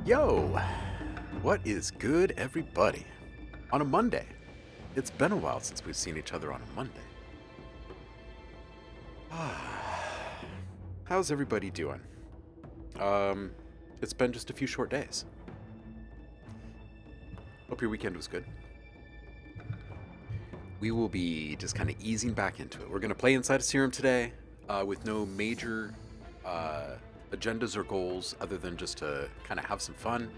Yo! What is good, everybody? On a Monday. It's been a while since we've seen each other on a Monday. How's everybody doing? Um, it's been just a few short days. Hope your weekend was good. We will be just kind of easing back into it. We're going to play inside of Serum today with no major agendas or goals other than just to kind of have some fun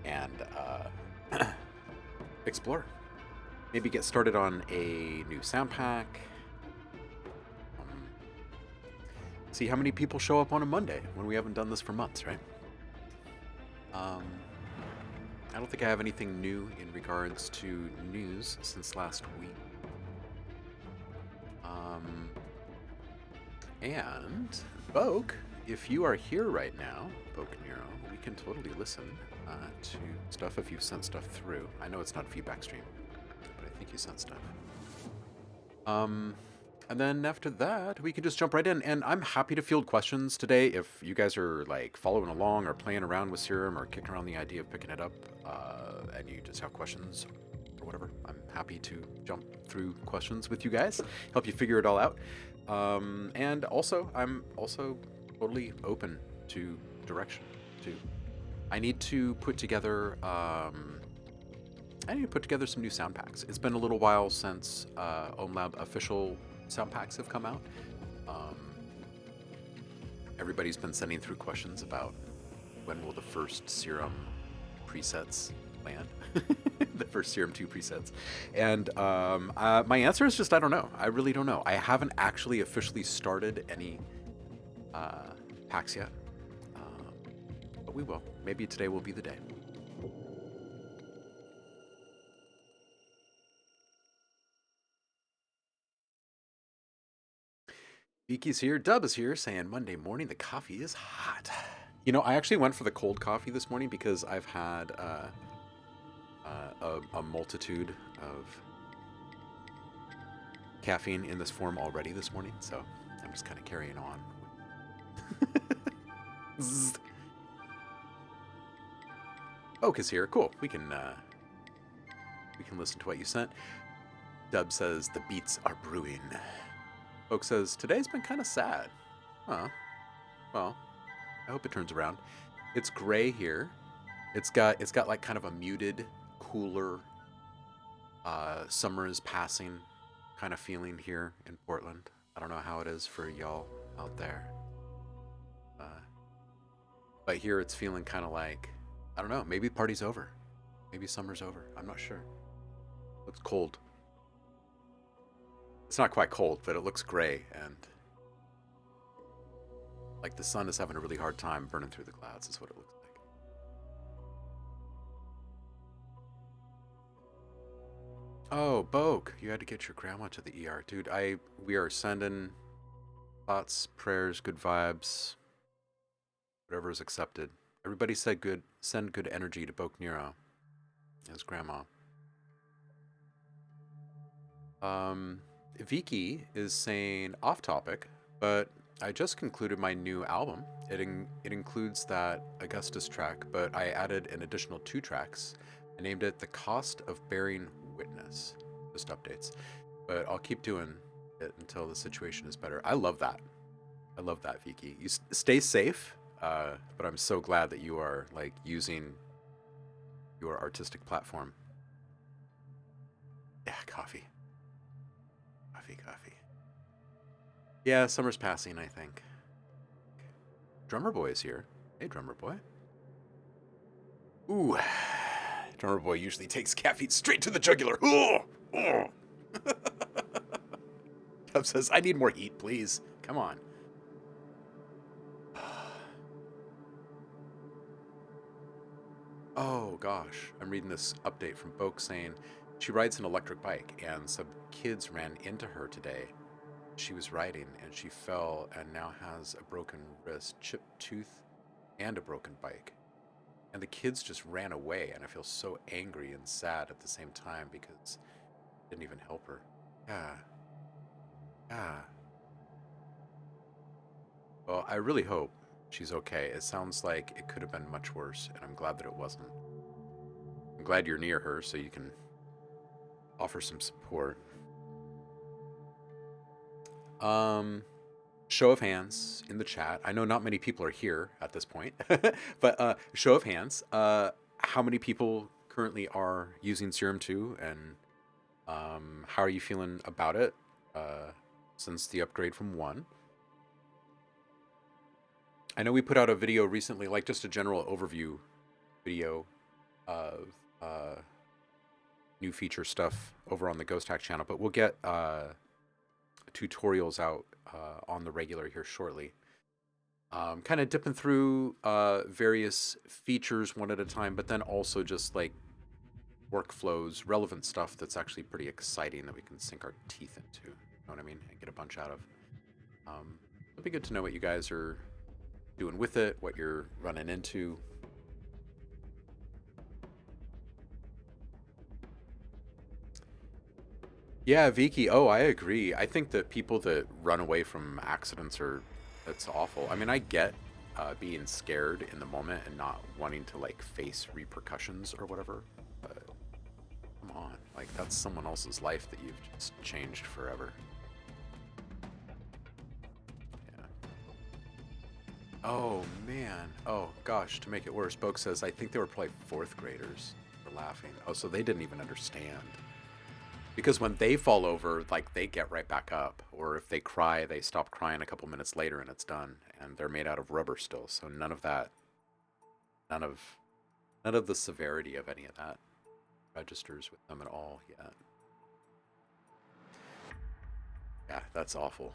and explore. Maybe get started on a new sound pack. See how many people show up on a Monday when we haven't done this for months, right? I don't think I have anything new in regards to news since last week. And Boke, if you are here right now, Boke Nero, we can totally listen to stuff if you've sent stuff through. I know it's not a feedback stream, but I think you sent stuff. And then after that, we can just jump right in. And I'm happy to field questions today if you guys are like following along or playing around with Serum or kicking around the idea of picking it up and you just have questions or whatever. I'm happy to jump through questions with you guys, help you figure it all out. And also, I'm also totally open to direction too. I need to put together some new sound packs. It's been a little while since OhmLab official sound packs have come out. Everybody's been sending through questions about when will the first Serum presets land. The first Serum 2 presets. And my answer is just I don't know. I really don't know. I haven't actually officially started any packs yet. But we will. Maybe today will be the day. Viki's here, Dub is here, saying Monday morning the coffee is hot. You know, I actually went for the cold coffee this morning because I've had a multitude of caffeine in this form already this morning, so I'm just kind of carrying on. Oak is here. Cool. We can listen to what you sent. Dub says the beats are brewing. Oak says today's been kind of sad. Huh. Well, I hope it turns around. It's gray here. It's got like kind of a muted, cooler, summer is passing kind of feeling here in Portland. I don't know how it is for y'all out there. But here it's feeling kind of like, I don't know, maybe the party's over. Maybe summer's over. I'm not sure. Looks cold. It's not quite cold, but it looks gray and like the sun is having a really hard time burning through the clouds is what it looks like. Oh, Boke, you had to get your grandma to the ER. Dude, we are sending thoughts, prayers, good vibes, whatever is accepted. Everybody said send good energy to Boke Nero, his grandma. Viki is saying off topic, but I just concluded my new album. It includes that Augustus track, but I added an additional 2 tracks. I named it The Cost of Bearing Witness. Just updates. But I'll keep doing it until the situation is better. I love that. I love that, Viki. You stay safe, but I'm so glad that you are like using your artistic platform. Yeah, coffee. Coffee. Yeah, summer's passing, I think. Drummer Boy is here. Hey, Drummer Boy. Ooh. Drummer Boy usually takes caffeine straight to the jugular. Dub says, I need more heat, please. Come on. Oh, gosh. I'm reading this update from Boke saying she rides an electric bike and some kids ran into her today. She was riding and she fell and now has a broken wrist, chipped tooth, and a broken bike. And the kids just ran away, and I feel so angry and sad at the same time because I didn't even help her. Yeah. Yeah. Well, I really hope she's okay. It sounds like it could have been much worse, and I'm glad that it wasn't. I'm glad you're near her so you can offer some support. Um, Show of hands in the chat. I know not many people are here at this point, but show of hands. How many people currently are using Serum 2, and how are you feeling about it since the upgrade from 1? I know we put out a video recently, like just a general overview video of new feature stuff over on the Ghost Hack channel, but we'll get tutorials out on the regular here shortly. Kind of dipping through various features one at a time, but then also just like workflows, relevant stuff that's actually pretty exciting that we can sink our teeth into. You know what I mean? And get a bunch out of. It'll be good to know what you guys are doing with it, what you're running into. Yeah, Vicky. Oh, I agree. I think that people that run away from accidents are, that's awful. I mean, I get being scared in the moment and not wanting to like face repercussions or whatever. But come on, like that's someone else's life that you've just changed forever. Yeah. Oh man. Oh gosh. To make it worse, Boke says I think they were probably fourth graders for laughing. Oh, so they didn't even understand. Because when they fall over, like they get right back up, or if they cry, they stop crying a couple minutes later and it's done. And they're made out of rubber still, so none of that, none of, none of the severity of any of that registers with them at all yet. Yeah, that's awful.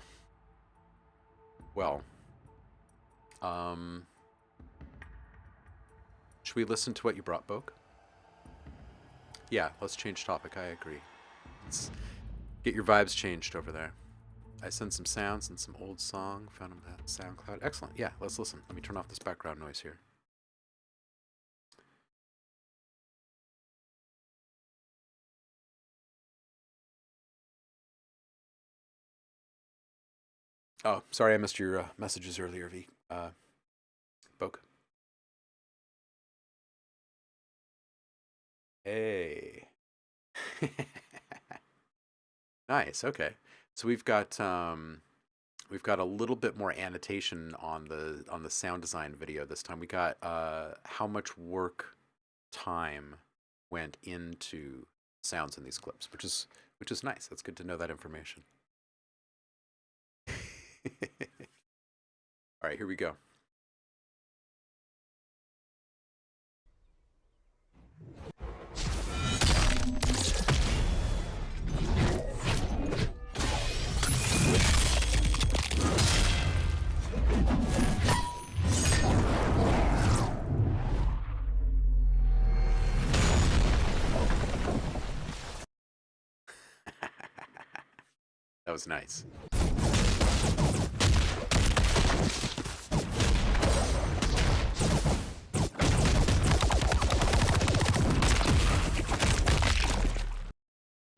Well, um, should we listen to what you brought, Boke? Yeah, let's change topic. I agree. Let's get your vibes changed over there. I sent some sounds and some old song. Found them at SoundCloud. Excellent. Yeah, let's listen. Let me turn off this background noise here. Oh, sorry I missed your messages earlier, V. Boke. Hey. Nice. Okay. So we've got a little bit more annotation on the sound design video this time. We got how much work time went into sounds in these clips, which is nice. That's good to know that information. All right, here we go. That was nice.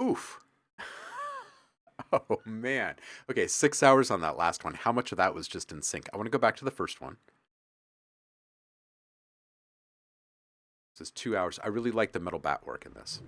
Oof. Oh man. Okay, 6 hours on that last one. How much of that was just in sync? I want to go back to the first one. This is 2 hours. I really like the metal bat work in this.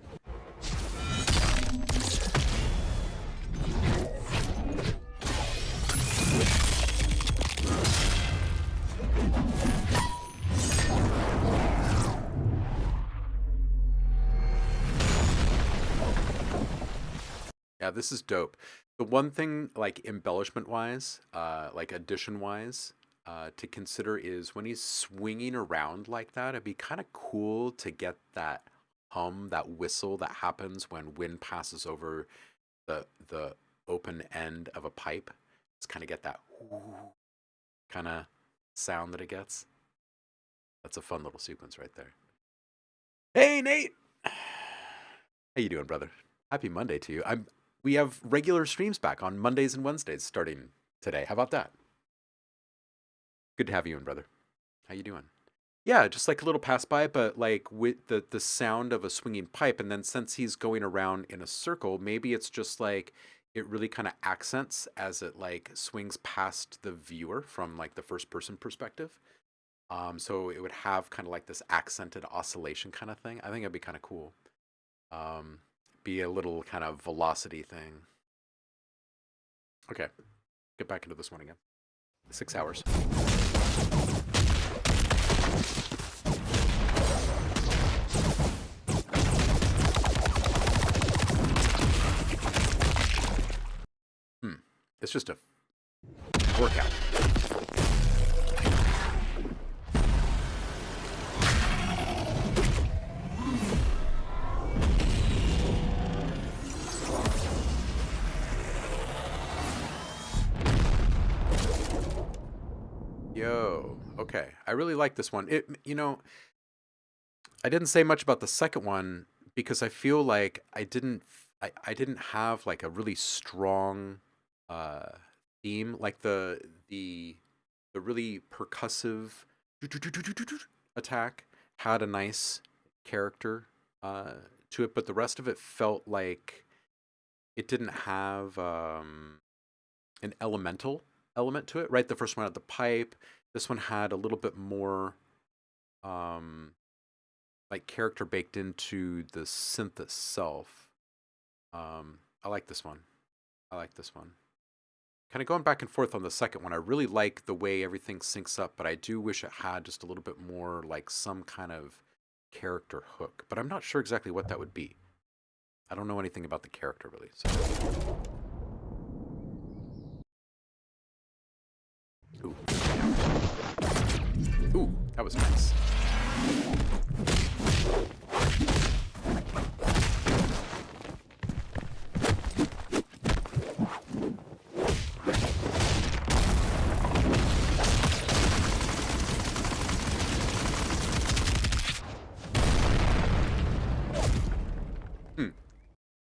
Yeah, this is dope. The one thing, like embellishment wise, like addition wise, to consider is when he's swinging around like that, it'd be kind of cool to get that hum, that whistle that happens when wind passes over the open end of a pipe. Just kind of get that kind of sound that it gets. That's a fun little sequence right there. Hey, Nate. How you doing, brother? Happy Monday to you. We have regular streams back on Mondays and Wednesdays starting today. How about that? Good to have you in, brother. How you doing? Yeah, just like a little pass by, but like with the sound of a swinging pipe, and then since he's going around in a circle, maybe it's just like it really kind of accents as it like swings past the viewer from like the first person perspective. So it would have kind of like this accented oscillation kind of thing. I think it'd be kind of cool. Um, be a little kind of velocity thing. Okay, get back into this one again. 6 hours. It's just a workout. Yo, okay. I really like this one. I didn't say much about the second one because I feel like I didn't have like a really strong uh theme like the really percussive attack had a nice character uh to it, but the rest of it felt like it didn't have an elemental element to it, right? The first one had the pipe. This one had a little bit more um like character baked into the synth itself. I like this one. I like this one. Kind of going back and forth on the second one. I really like the way everything syncs up, but I do wish it had just a little bit more like some kind of character hook. But I'm not sure exactly what that would be. I don't know anything about the character really. So. Ooh. Ooh, that was nice.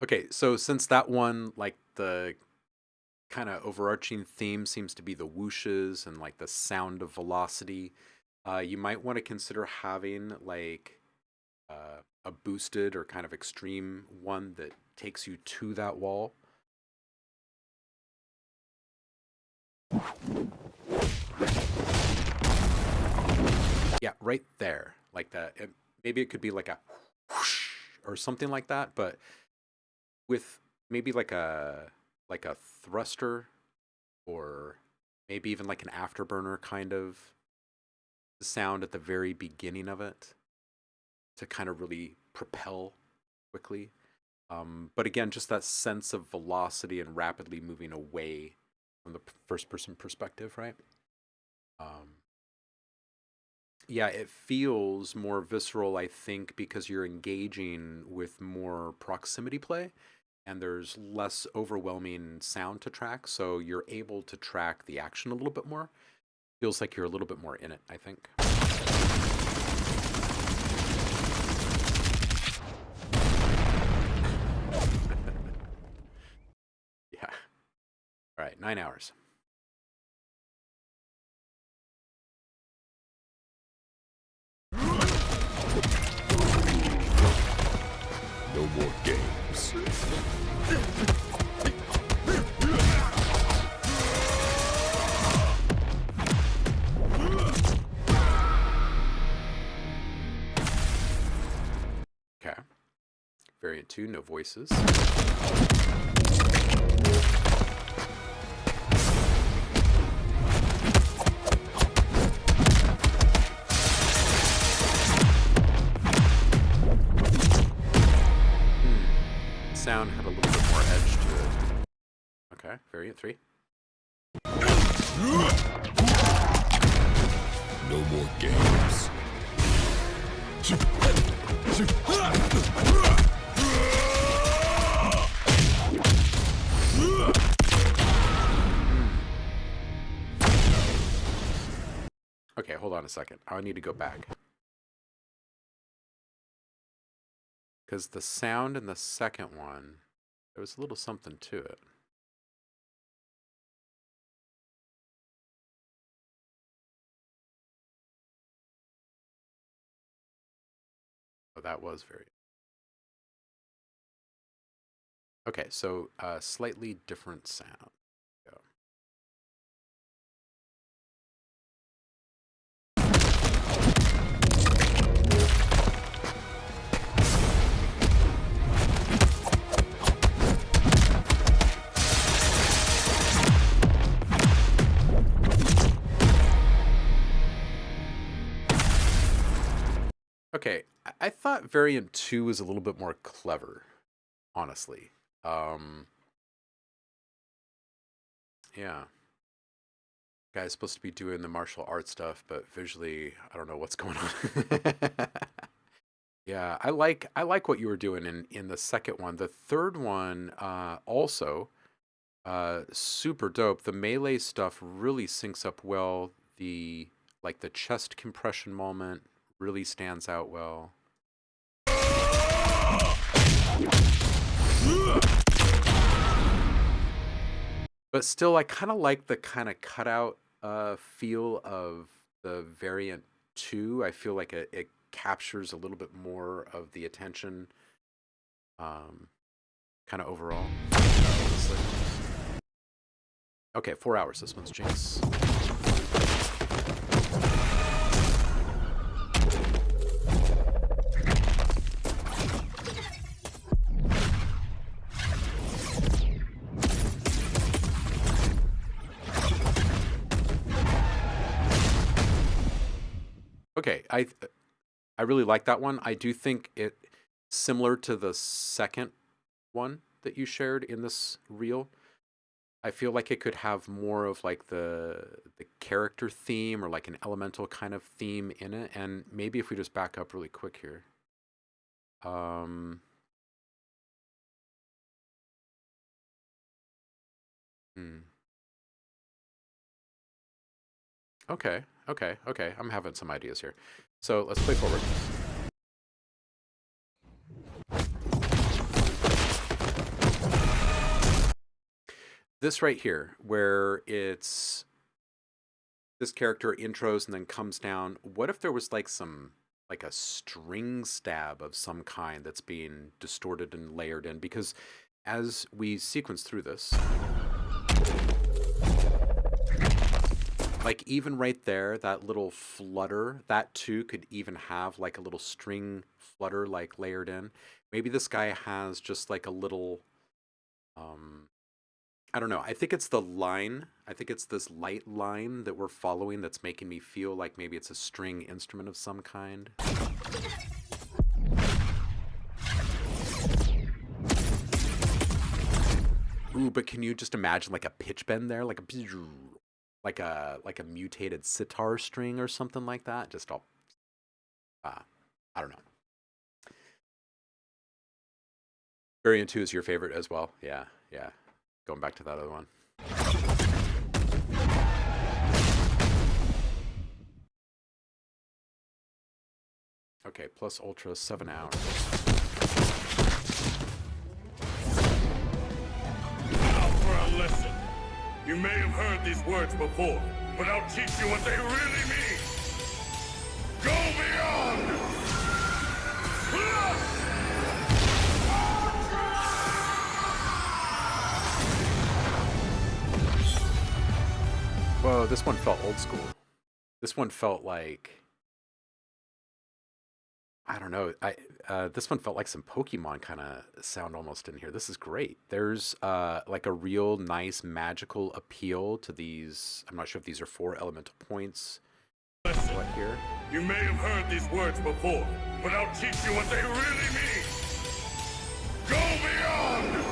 Okay, so since that one, like the kind of overarching theme seems to be the whooshes and like the sound of velocity, you might want to consider having like a boosted or kind of extreme one that takes you to that wall. Yeah, right there, like that. Maybe it could be like a whoosh or something like that, but with maybe like a thruster or maybe even like an afterburner kind of sound at the very beginning of it to kind of really propel quickly. But again, just that sense of velocity and rapidly moving away from the first person perspective, right? Um, yeah, it feels more visceral, I think, because you're engaging with more proximity play and there's less overwhelming sound to track. So you're able to track the action a little bit more. Feels like you're a little bit more in it, I think. Yeah. All right, 9 hours. No more games. Okay. Variant 2, no voices. Sound had a little bit more edge to it. Okay, variant 3. No more games. Okay, hold on a second. I need to go back. Because the sound in the second one, there was a little something to it. Oh, that was very. Okay, so slightly different sound. Go. Okay, I thought variant 2 was a little bit more clever, honestly. Um, yeah. Guy's supposed to be doing the martial arts stuff, but visually, I don't know what's going on. Yeah, I like what you were doing in the second one. The third one, also super dope. The melee stuff really syncs up well. The like the chest compression moment really stands out well. But still, I kind of like the kind of cutout feel of the variant 2. I feel like it captures a little bit more of the attention, um, kind of overall. Honestly. Okay, 4 hours. This one's Jinx. Okay, I really like that one. I do think it similar to the second one that you shared in this reel. I feel like it could have more of like the character theme or like an elemental kind of theme in it. And maybe if we just back up really quick here. Um hmm. Okay, okay. I'm having some ideas here. So let's play forward. This right here, where it's this character intros and then comes down. What if there was like some like a string stab of some kind that's being distorted and layered in? Because as we sequence through this, like even right there, that little flutter, that too could even have like a little string flutter like layered in. Maybe this guy has just like a little um I don't know. I think it's the line. I think it's this light line that we're following that's making me feel like maybe it's a string instrument of some kind. Ooh, but can you just imagine like a pitch bend there, like a mutated sitar string or something like that? Just all I don't know. Variant 2 is your favorite as well. Yeah, yeah. Going back to that other one. Okay, plus ultra 7 hours. Now for a lesson. You may have heard these words before, but I'll teach you what they really mean. Go beyond! Whoa, this one felt old school. This one felt like I don't know. I This one felt like some Pokemon kind of sound almost in here. This is great. There's like a real nice magical appeal to these. I'm not sure if these are 4 elemental points. What here? You may have heard these words before, but I'll teach you what they really mean. Go beyond!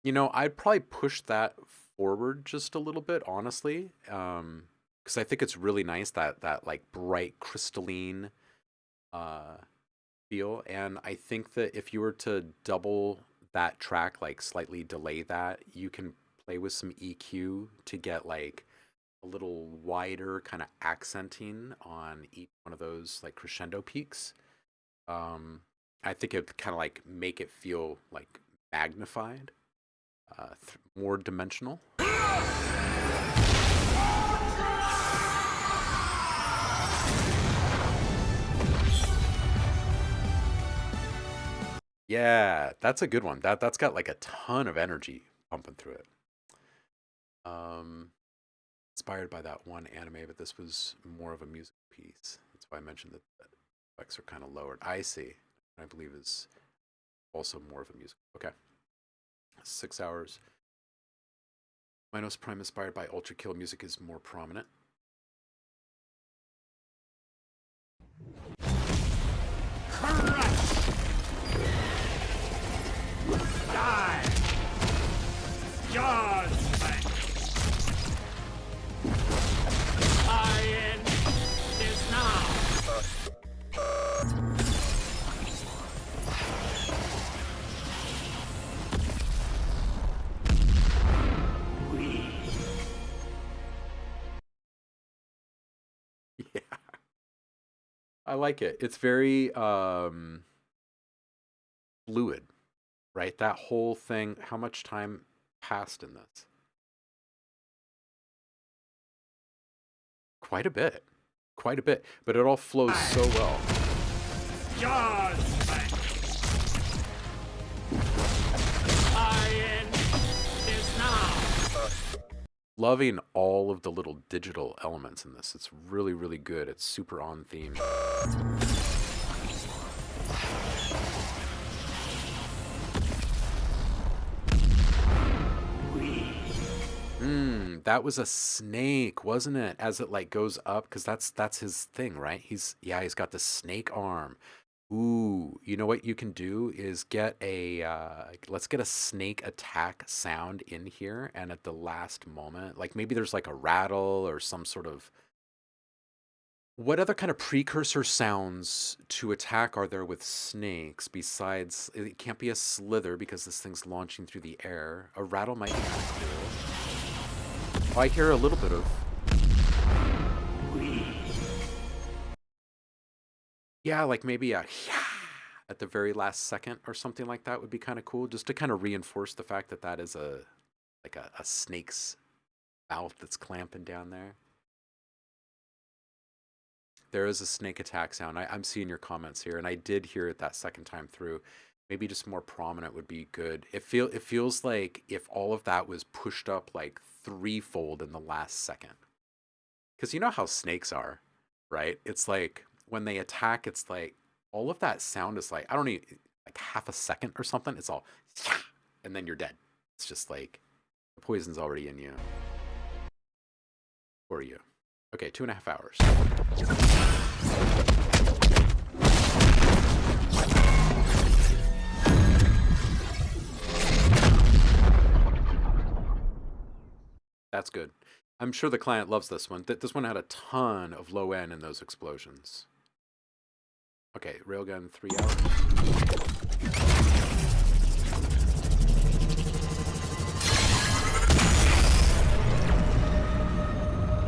You know, I'd probably push that forward just a little bit, honestly, because I think it's really nice that like bright crystalline uh, feel. And I think that if you were to double that track, like slightly delay that, you can play with some EQ to get like a little wider kind of accenting on each one of those like crescendo peaks. Um, I think it kind of like make it feel like magnified, more dimensional. Yeah, that's a good one. That's got like a ton of energy pumping through it. Um, Inspired by that one anime, but this was more of a music piece. That's why I mentioned that the effects are kind of lowered. I see. I believe is also more of a music. Okay, 6 hours. Minos Prime inspired by Ultra Kill music is more prominent. Crush! Die! Judgment! Iron is now! Yeah, I like it. It's very fluid, right? That whole thing. How much time passed in this? Quite a bit. Quite a bit. But it all flows so well. Judgment! Iron is now! Loving all of the little digital elements in this. It's really, really good. It's super on theme. That was a snake, wasn't it? As it like goes up, because that's his thing, right? He's got the snake arm. Ooh, you know what you can do is get a let's get a snake attack sound in here, and at the last moment, like maybe there's like a rattle or some sort of what other kind of precursor sounds to attack are there with snakes besides it can't be a slither because this thing's launching through the air. A rattle might be kind of cool. I hear a little bit of yeah, like maybe a yeah at the very last second or something like that would be kind of cool, just to kind of reinforce the fact that that is a like a snake's mouth that's clamping down there. There is a snake attack sound. I'm seeing your comments here, and I did hear it that second time through. Maybe just more prominent would be good. It feels like if all of that was pushed up like threefold in the last second. Because you know how snakes are, right? It's like when they attack, it's like all of that sound is like I don't need like half a second or something. It's all and then you're dead. It's just like the poison's already in you or you. Okay, 2.5 hours. That's good. I'm sure the client loves this one. This one had a ton of low end in those explosions. Okay, railgun 3 hours.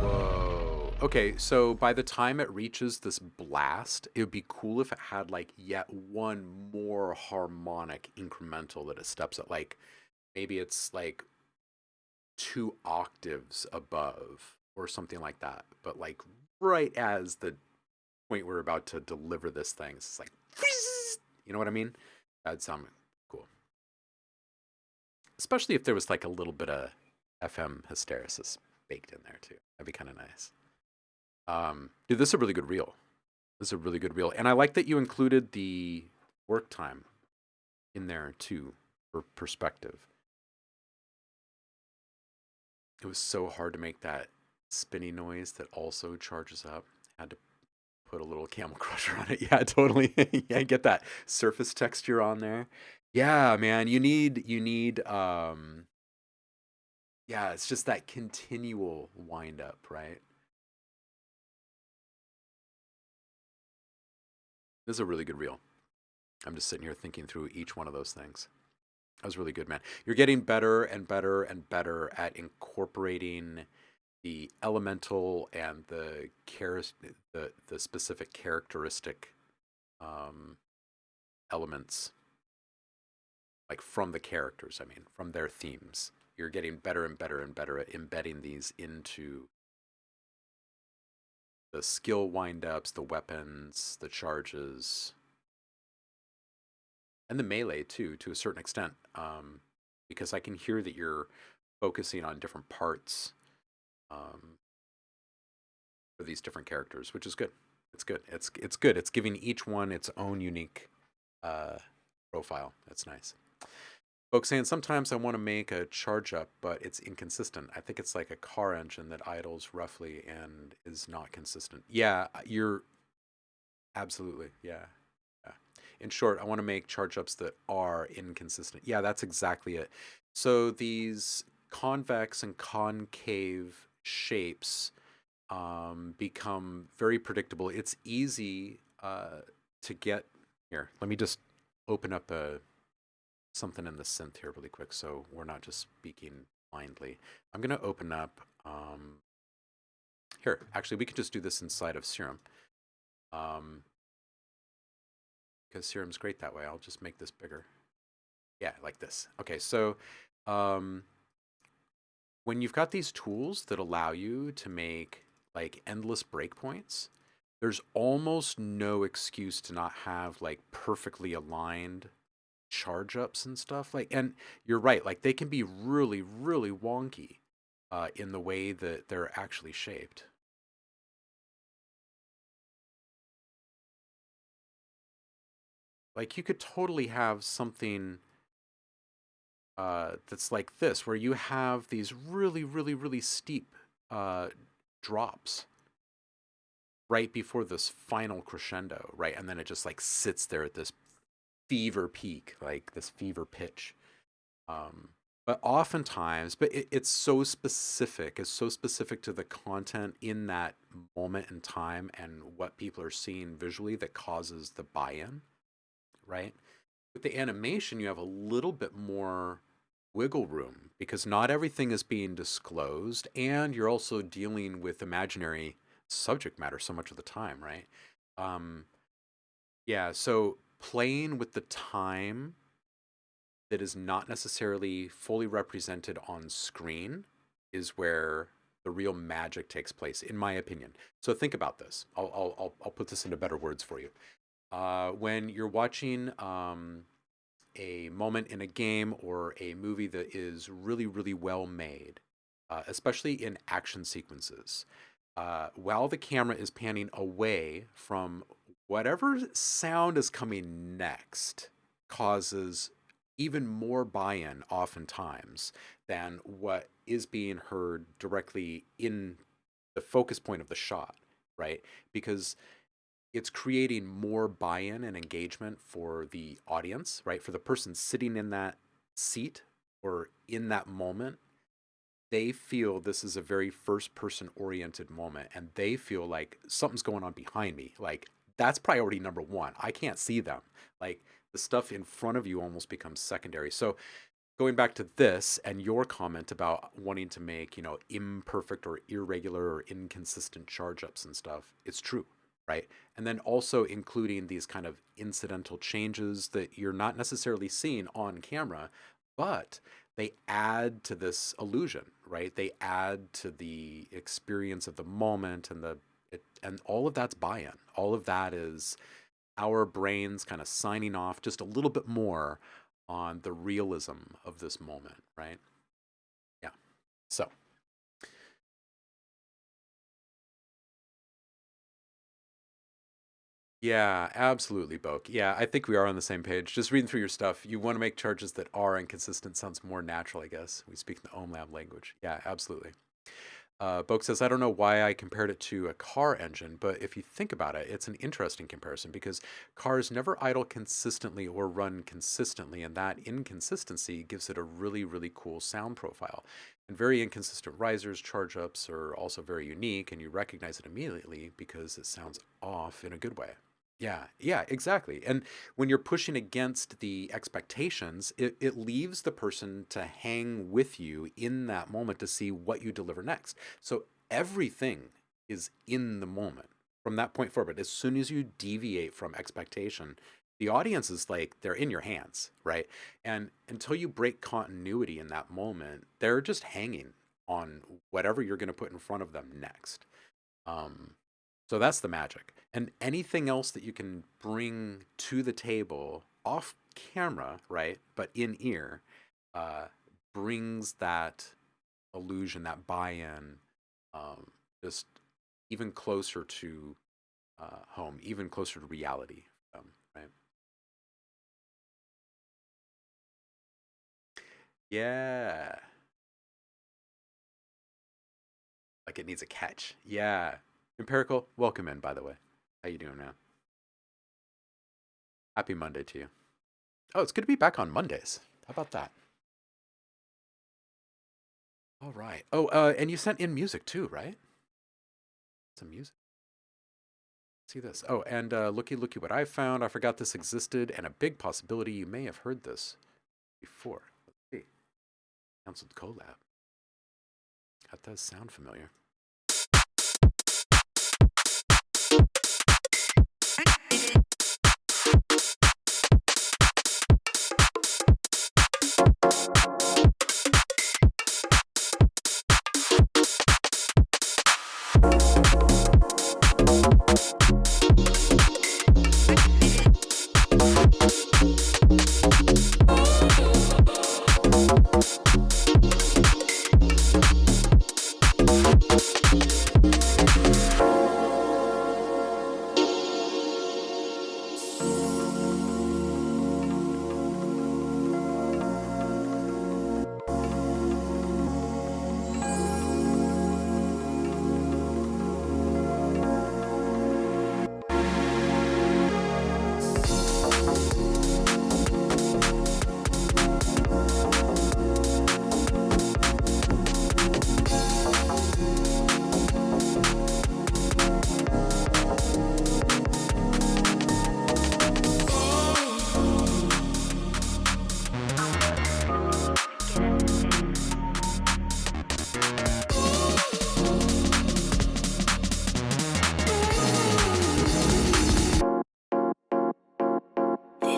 Whoa. Okay, so by the time it reaches this blast, it would be cool if it had like yet one more harmonic incremental that it steps at. Like maybe it's like 2 octaves above or something like that. But like right as the point we're about to deliver this thing, it's like, you know what I mean? That'd sound cool. Especially if there was like a little bit of FM hysteresis baked in there too. That'd be kind of nice. Dude, this is a really good reel. This is a really good reel. And I like that you included the work time in there too for perspective. It was so hard to make that spinny noise that also charges up. Had to put a little camel crusher on it. Yeah, totally. Yeah, get that surface texture on there. Yeah, man, you need yeah, it's just that continual wind up, right? This is a really good reel. I'm just sitting here thinking through each one of those things. That was really good, man. You're getting better and better and better at incorporating the elemental and the specific characteristic um, elements, like from the characters. I mean, from their themes. You're getting better and better and better at embedding these into the skill windups, the weapons, the charges. and the melee too, to a certain extent, because I can hear that you're focusing on different parts um, for these different characters, which is good. It's good. It's good. It's giving each one its own unique uh, profile. That's nice. Folks saying sometimes I want to make a charge up, but it's inconsistent. I think it's like a car engine that idles roughly and is not consistent. Yeah, you're absolutely. Yeah. Yeah. In short, I want to make charge ups that are inconsistent. Yeah, that's exactly it. So these convex and concave shapes become very predictable. It's easy to get here. Let me just open up something in the synth here really quick so we're not just speaking blindly. I'm going to open up here. Actually, we can just do this inside of Serum um, because Serum's great that way. I'll just make this bigger. Yeah, like this. Okay, so um, when you've got these tools that allow you to make like endless breakpoints, there's almost no excuse to not have like perfectly aligned charge ups and stuff. Like, and you're right, like they can be really, really wonky in the way that they're actually shaped. Like, you could totally have something that's like this, where you have these really, really, really steep uh, drops right before this final crescendo, right? And then it just like sits there at this fever peak, like this fever pitch. Um, but oftentimes, it's so specific, it's so specific to the content in that moment in time and what people are seeing visually that causes the buy in, right? With the animation, you have a little bit more wiggle room because not everything is being disclosed, and you're also dealing with imaginary subject matter so much of the time, right? Um, yeah, so playing with the time that is not necessarily fully represented on screen is where the real magic takes place, in my opinion. So think about this. I'll put this into better words for you. When you're watching a moment in a game or a movie that is really, really well made, especially in action sequences, while the camera is panning away from whatever sound is coming next, causes even more buy in oftentimes than what is being heard directly in the focus point of the shot, right? Because it's creating more buy-in and engagement for the audience, right? For the person sitting in that seat or in that moment, they feel this is a very first person oriented moment and they feel like something's going on behind me. Like that's priority number one. I can't see them. Like the stuff in front of you almost becomes secondary. So going back to this and your comment about wanting to make, imperfect or irregular or inconsistent charge ups and stuff, it's true, right? And then also including these kind of incidental changes that you're not necessarily seeing on camera, but they add to this illusion, right? They add to the experience of the moment and all of that's buy-in. All of that is our brains kind of signing off just a little bit more on the realism of this moment, right? Yeah. So, yeah, absolutely, Boke. Yeah, I think we are on the same page. Just reading through your stuff, you want to make charges that are inconsistent. Sounds more natural, I guess. We speak the OMLAB language. Yeah, absolutely. Boke says, I don't know why I compared it to a car engine, but if you think about it, it's an interesting comparison because cars never idle consistently or run consistently, and that inconsistency gives it a really, really cool sound profile. And very inconsistent risers, charge ups are also very unique, and you recognize it immediately because it sounds off in a good way. Yeah, yeah, exactly. And when you're pushing against the expectations, it leaves the person to hang with you in that moment to see what you deliver next. So everything is in the moment from that point forward. As soon as you deviate from expectation, the audience is like they're in your hands, right? And until you break continuity in that moment, they're just hanging on whatever you're going to put in front of them next. Um, so that's the magic. And anything else that you can bring to the table off camera, right, but in ear, uh, brings that illusion, that buy-in, just even closer to home, even closer to reality, right? Yeah, like it needs a catch. Yeah, Empirical, welcome in. By the way, how you doing, man? Happy Monday to you. Oh, it's good to be back on Mondays. How about that? All right. Oh, and you sent in music too, right? Some music. See this. Oh, and looky what I found. I forgot this existed, and a big possibility you may have heard this before. Let's see. Cancelled collab. That does sound familiar.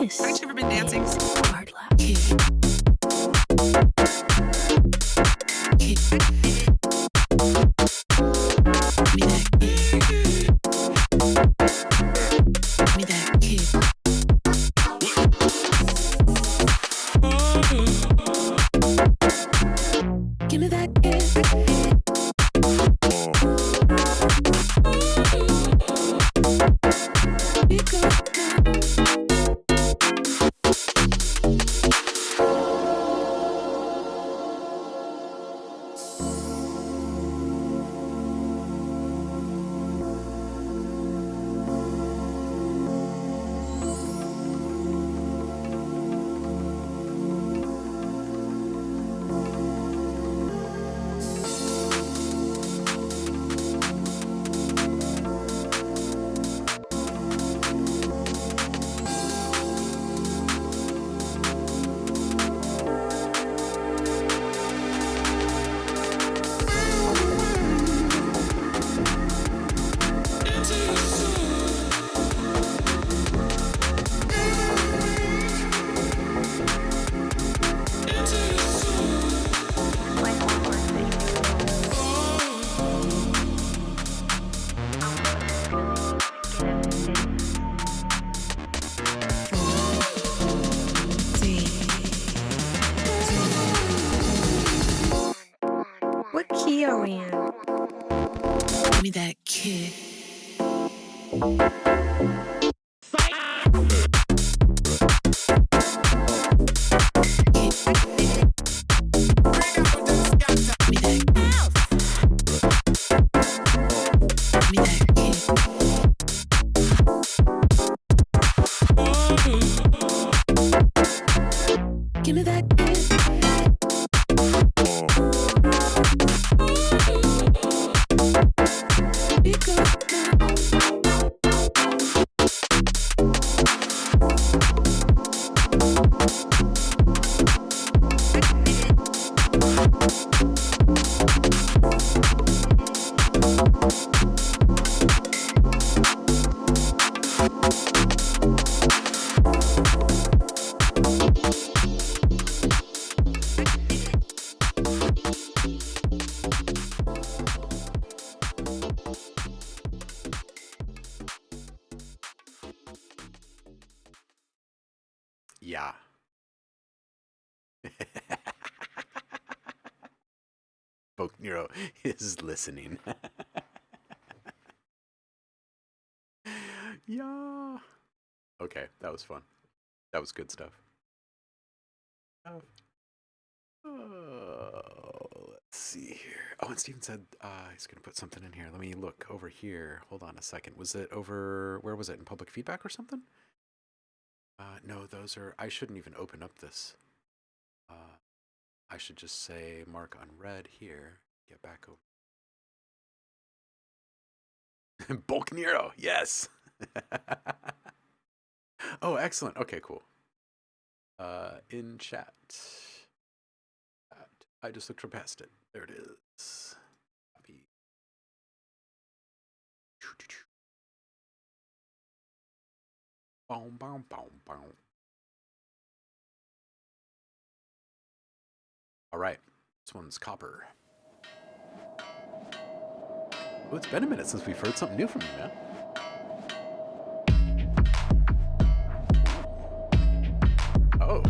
This. I've never been dancing. Hard lap. Kick. Me that kick. Me that kick. Give me that kick. What key are we in? Give me that kick. Give me that kiss. Both Nero is listening. Yeah. Okay, that was fun. That was good stuff. Oh, let's see here. Oh, and Steven said he's gonna put something in here. Let me look over here. Hold on a second. Was it over? Where was it? In public feedback or something? No, those are. I shouldn't even open up this. Uh, I should just say mark unread here. Get back over. Bulk Nero. Yes. Oh, excellent. Okay, cool. In chat. I just looked past it. There it is. Copy. Boom, boom, boom, boom. All right. This one's copper. Oh, it's been a minute since we've heard something new from you, man. Oh.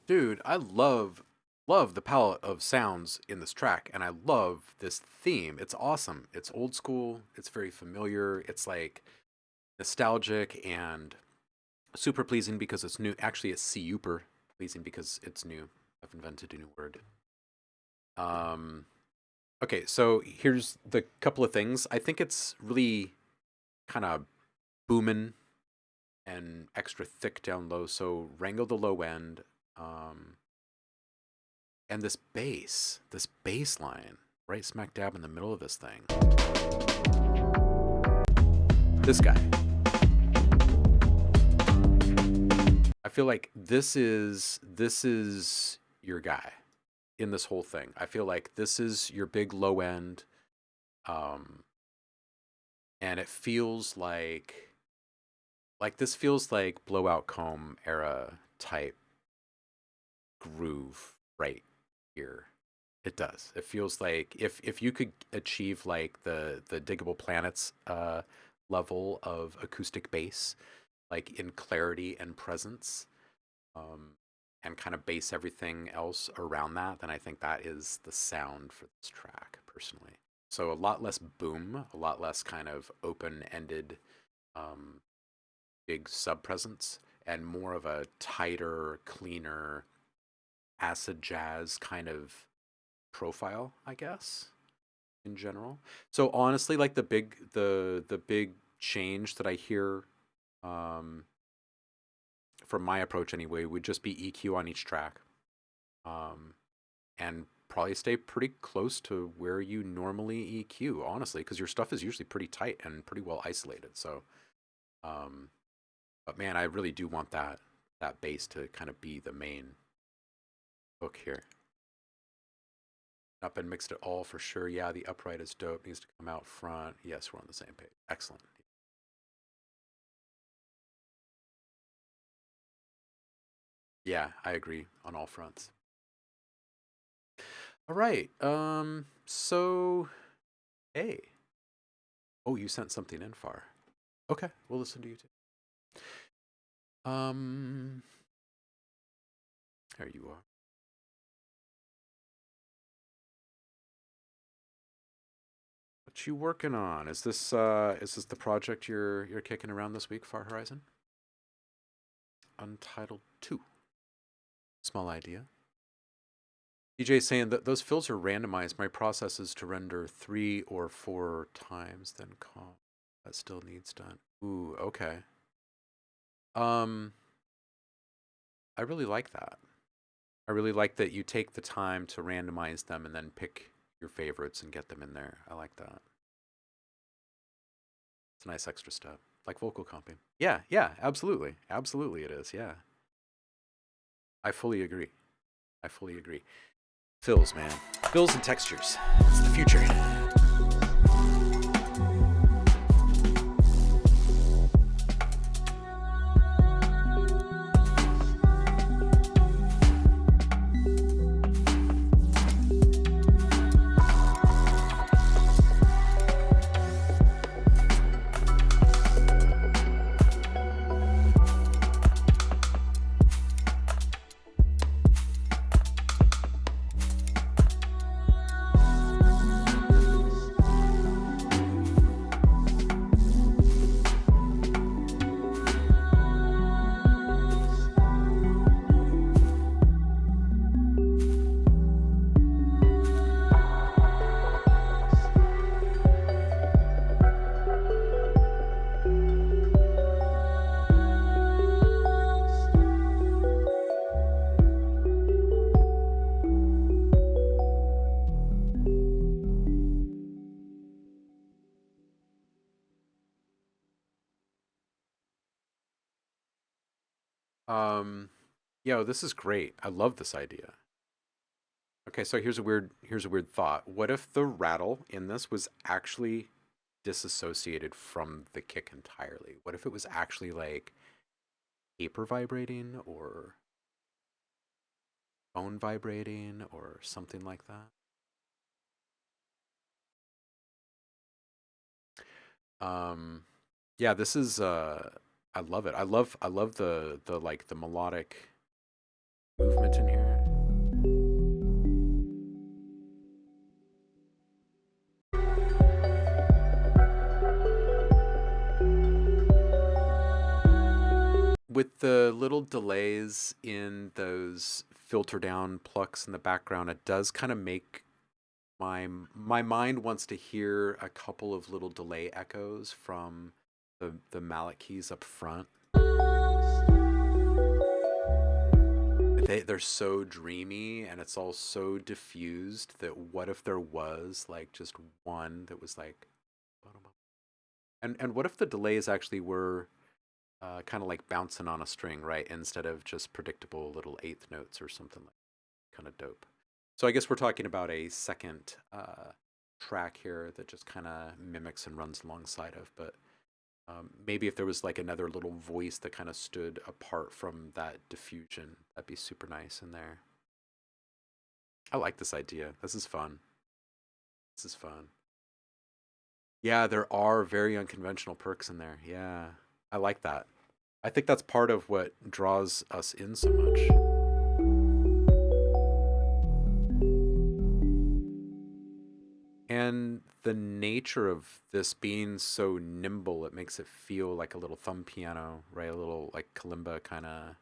Dude, I love the palette of sounds in this track, and I love this theme. It's awesome. It's old school. It's very familiar. It's like nostalgic and super pleasing because it's new. Actually, it's super pleasing because it's new. I've invented a new word. Um, okay, so here's the couple of things. I think it's really kind of booming and extra thick down low. So wrangle the low end. Um, and this bass line, right smack dab in the middle of this thing. This guy. I feel like this is your guy in this whole thing. I feel like this is your big low end, um, and it feels like this feels like blowout comb era type groove right here. It does. It feels like if you could achieve like the Diggable Planets level of acoustic bass, like in clarity and presence, um, and kind of base everything else around that, then I think that is the sound for this track, personally. So a lot less boom, a lot less kind of open-ended, um, big sub presence, and more of a tighter, cleaner, acid jazz kind of profile, I guess, in general. So honestly, like the big change that I hear, um, from my approach anyway, would just be EQ on each track, um, and probably stay pretty close to where you normally EQ, honestly, because your stuff is usually pretty tight and pretty well isolated. So, um, but man, I really do want that bass to kind of be the main hook here. Up and mixed it all for sure. Yeah, the upright is dope. Needs to come out front. Yes, we're on the same page. Excellent. Yeah, I agree on all fronts. All right. So, hey. Oh, you sent something in far. Okay, we'll listen to you too. Um, there you are. What you working on? Is this the project you're kicking around this week, Far Horizon? Untitled 2. Small idea. DJ saying that those fills are randomized. My process is to render 3 or 4 times, then comp. That still needs done. Ooh, okay. Um, I really like that. I really like that you take the time to randomize them and then pick your favorites and get them in there. I like that. It's a nice extra step. Like vocal comping. Yeah, yeah, absolutely. Absolutely it is, yeah. I fully agree. I fully agree. Fills, man. Fills and textures. It's the future. Um, yo, this is great. I love this idea. Okay, so here's a weird thought. What if the rattle in this was actually disassociated from the kick entirely? What if it was actually like paper vibrating or phone vibrating or something like that? Um, yeah, this is I love it. I love the like the melodic movement in here. With the little delays in those filter down plucks in the background, it does kind of make my mind wants to hear a couple of little delay echoes from the mallet keys up front. They're so dreamy and it's all so diffused that what if there was like just one that was like, and what if the delays actually were kind of like bouncing on a string, right? Instead of just predictable little eighth notes or something like kind of dope. So I guess we're talking about a second track here that just kind of mimics and runs alongside of, but maybe if there was like another little voice that kind of stood apart from that diffusion, that'd be super nice in there. I like this idea. This is fun. This is fun. Yeah, there are very unconventional perks in there. Yeah, I like that. I think that's part of what draws us in so much. And the nature of this being so nimble, it makes it feel like a little thumb piano, right? A little like kalimba kind of.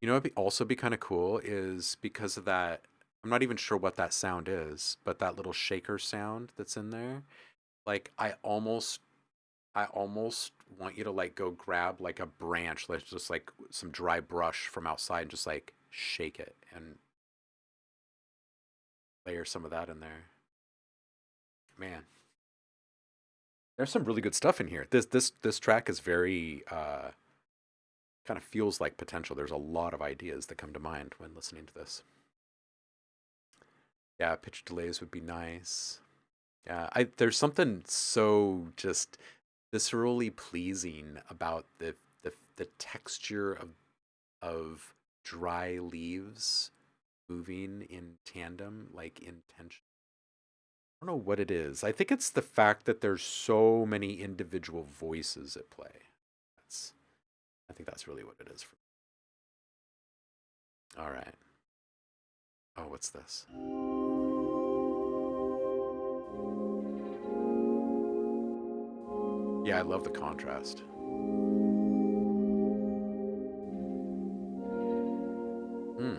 You know, it'd also be kind of cool is because of that. I'm not even sure what that sound is, but that little shaker sound that's in there. Like I almost want you to like go grab like a branch, let's just like some dry brush from outside and just like shake it and layer some of that in there. Man, there's some really good stuff in here. This track is very kind of feels like potential. There's a lot of ideas that come to mind when listening to this. Yeah, pitch delays would be nice. Yeah, I there's something so just viscerally pleasing about the texture of dry leaves moving in tandem, like in tension. I don't know what it is. I think it's the fact that there's so many individual voices at play. That's I think that's really what it is for me. All right. Oh, what's this? Yeah, I love the contrast. Hmm.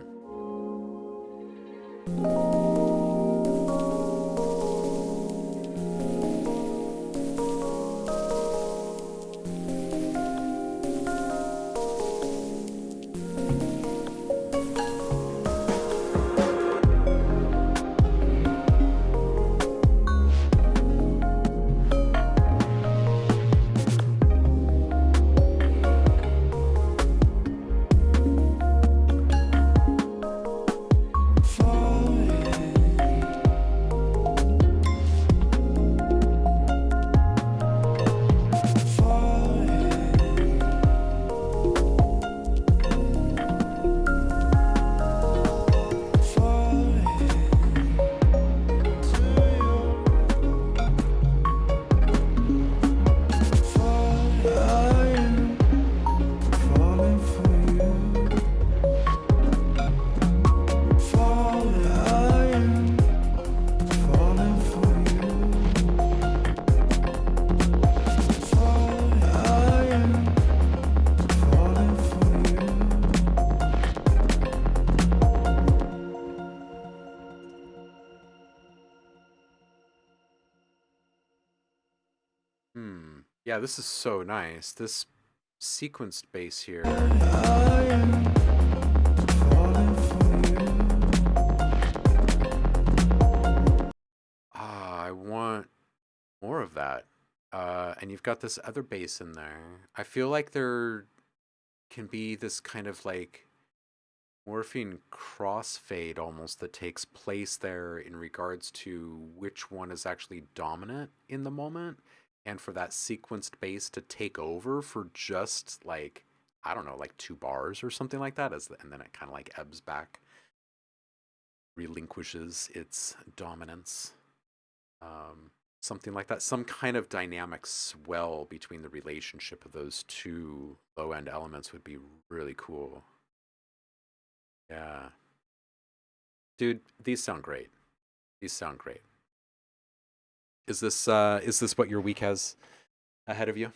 Hmm. Yeah, this is so nice. This sequenced bass here. Ah, I want more of that. And you've got this other bass in there. I feel like there can be this kind of like morphine crossfade almost that takes place there in regards to which one is actually dominant in the moment, and for that sequenced bass to take over for just like I don't know, like 2 bars or something like that, and then it kind of like ebbs back, relinquishes its dominance. Something like that. Some kind of dynamic swell between the relationship of those two low end elements would be really cool. Yeah. Dude, these sound great. These sound great. Is this what your week has ahead of you?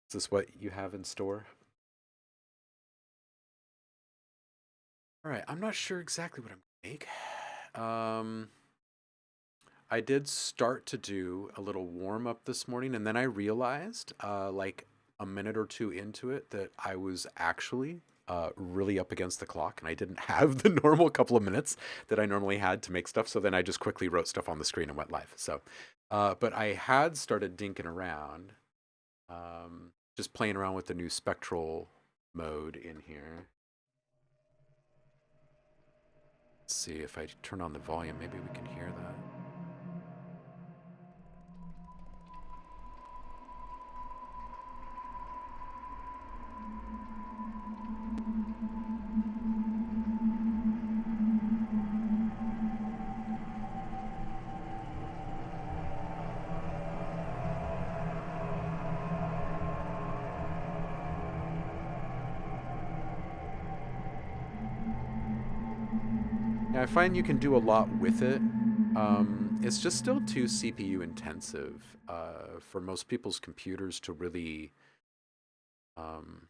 Is this what you have in store? All right, I'm not sure exactly what I'm gonna make. Um, I did start to do a little warm up this morning, and then I realized, like a minute or two into it, that I was actually really up against the clock, and I didn't have the normal couple of minutes that I normally had to make stuff. So then I just quickly wrote stuff on the screen and went live. So, but I had started dinking around, just playing around with the new spectral mode in here. see if I turn on the volume, maybe we can hear that. Yeah, I find you can do a lot with it. It's just still too CPU intensive for most people's computers to really, um,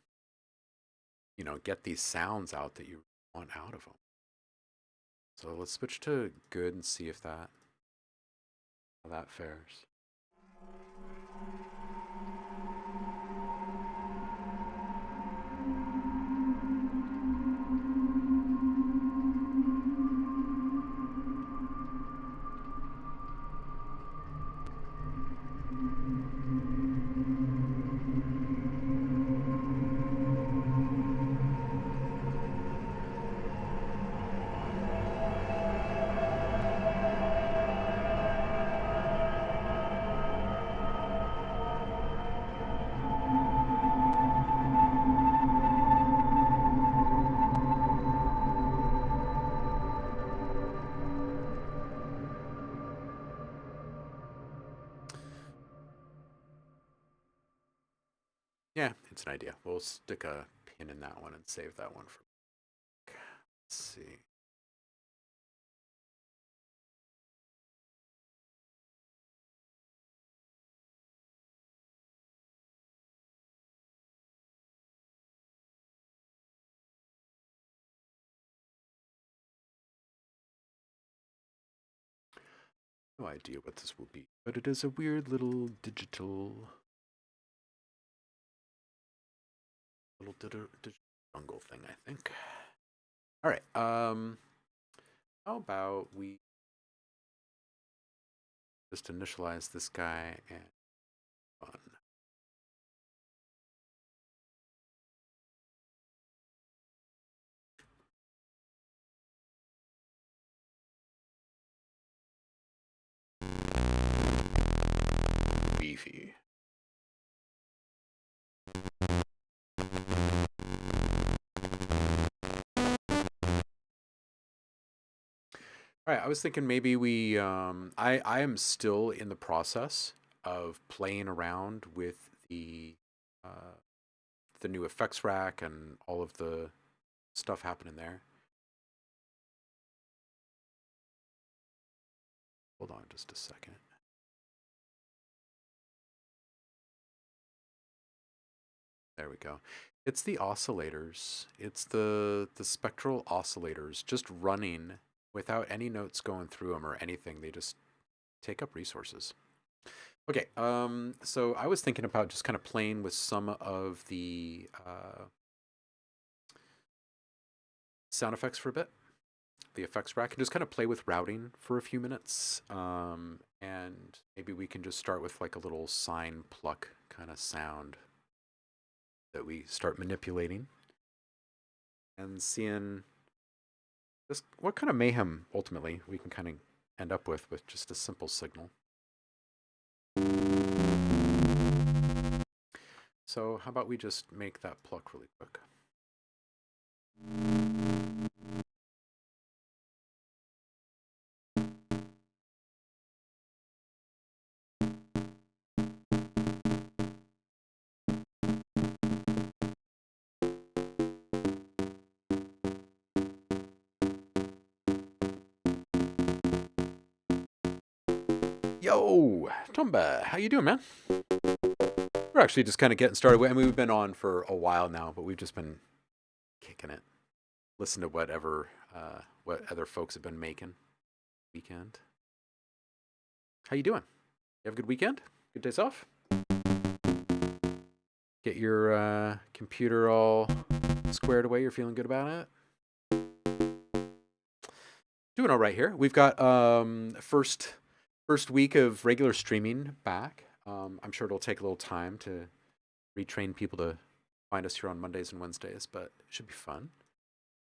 get these sounds out that you want out of them. So let's switch to good and see if how that fares. Yeah, it's an idea. We'll stick a pin in that one and save that one for. Let's see. No idea what this will be, but it is a weird little digital jungle thing, I think. All right. How about we just initialize this guy and run? Beefy. All right, I was thinking maybe we I am still in the process of playing around with uh the new effects rack and all of the stuff happening there. Hold on just a second. There we go. It's the oscillators. It's the spectral oscillators just running without any notes going through them or anything. They just take up resources. Okay, so I was thinking about just kind of playing with some of the sound effects for a bit, the effects rack, and just kind of play with routing for a few minutes. And maybe we can just start with like a little sine pluck kind of sound that we start manipulating and seeing just what kind of mayhem ultimately we can kind of end up with just a simple signal. So how about we just make that pluck really quick? Yo, Tomba, how you doing, man? We're actually just kind of getting started. I mean, we've been on for a while now, but we've just been kicking it. Listen to what other folks have been making. Weekend. How you doing? You have a good weekend? Good days off? Get your computer all squared away. You're feeling good about it? Doing all right here. We've got first week of regular streaming back. I'm sure it'll take a little time to retrain people to find us here on Mondays and Wednesdays, but it should be fun.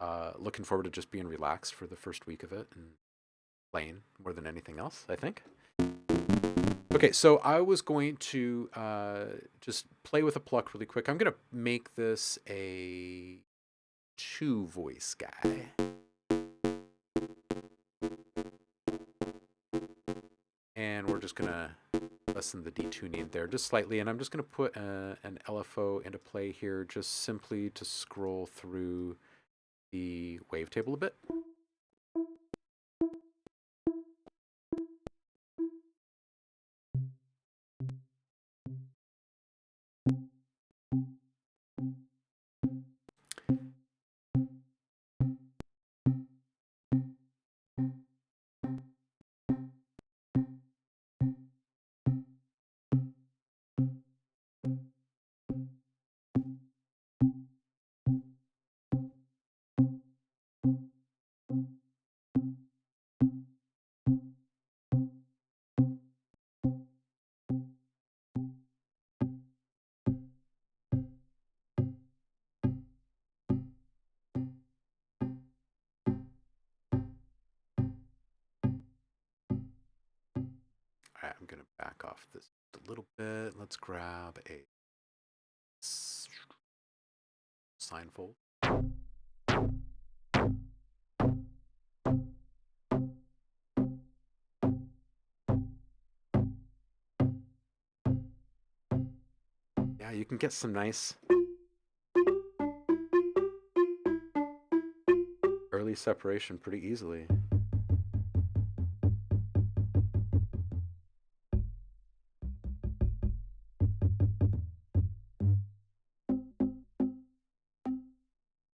Looking forward to just being relaxed for the first week of it and playing more than anything else, I think. Okay, so I was going to just play with a pluck really quick. I'm going to make this a two voice guy. And we're just going to lessen the detuning there just slightly. And I'm just going to put an LFO into play here just simply to scroll through the wavetable a bit. All right, I'm going to back off this a little bit. Let's grab a sine fold. Yeah, you can get some nice early separation pretty easily.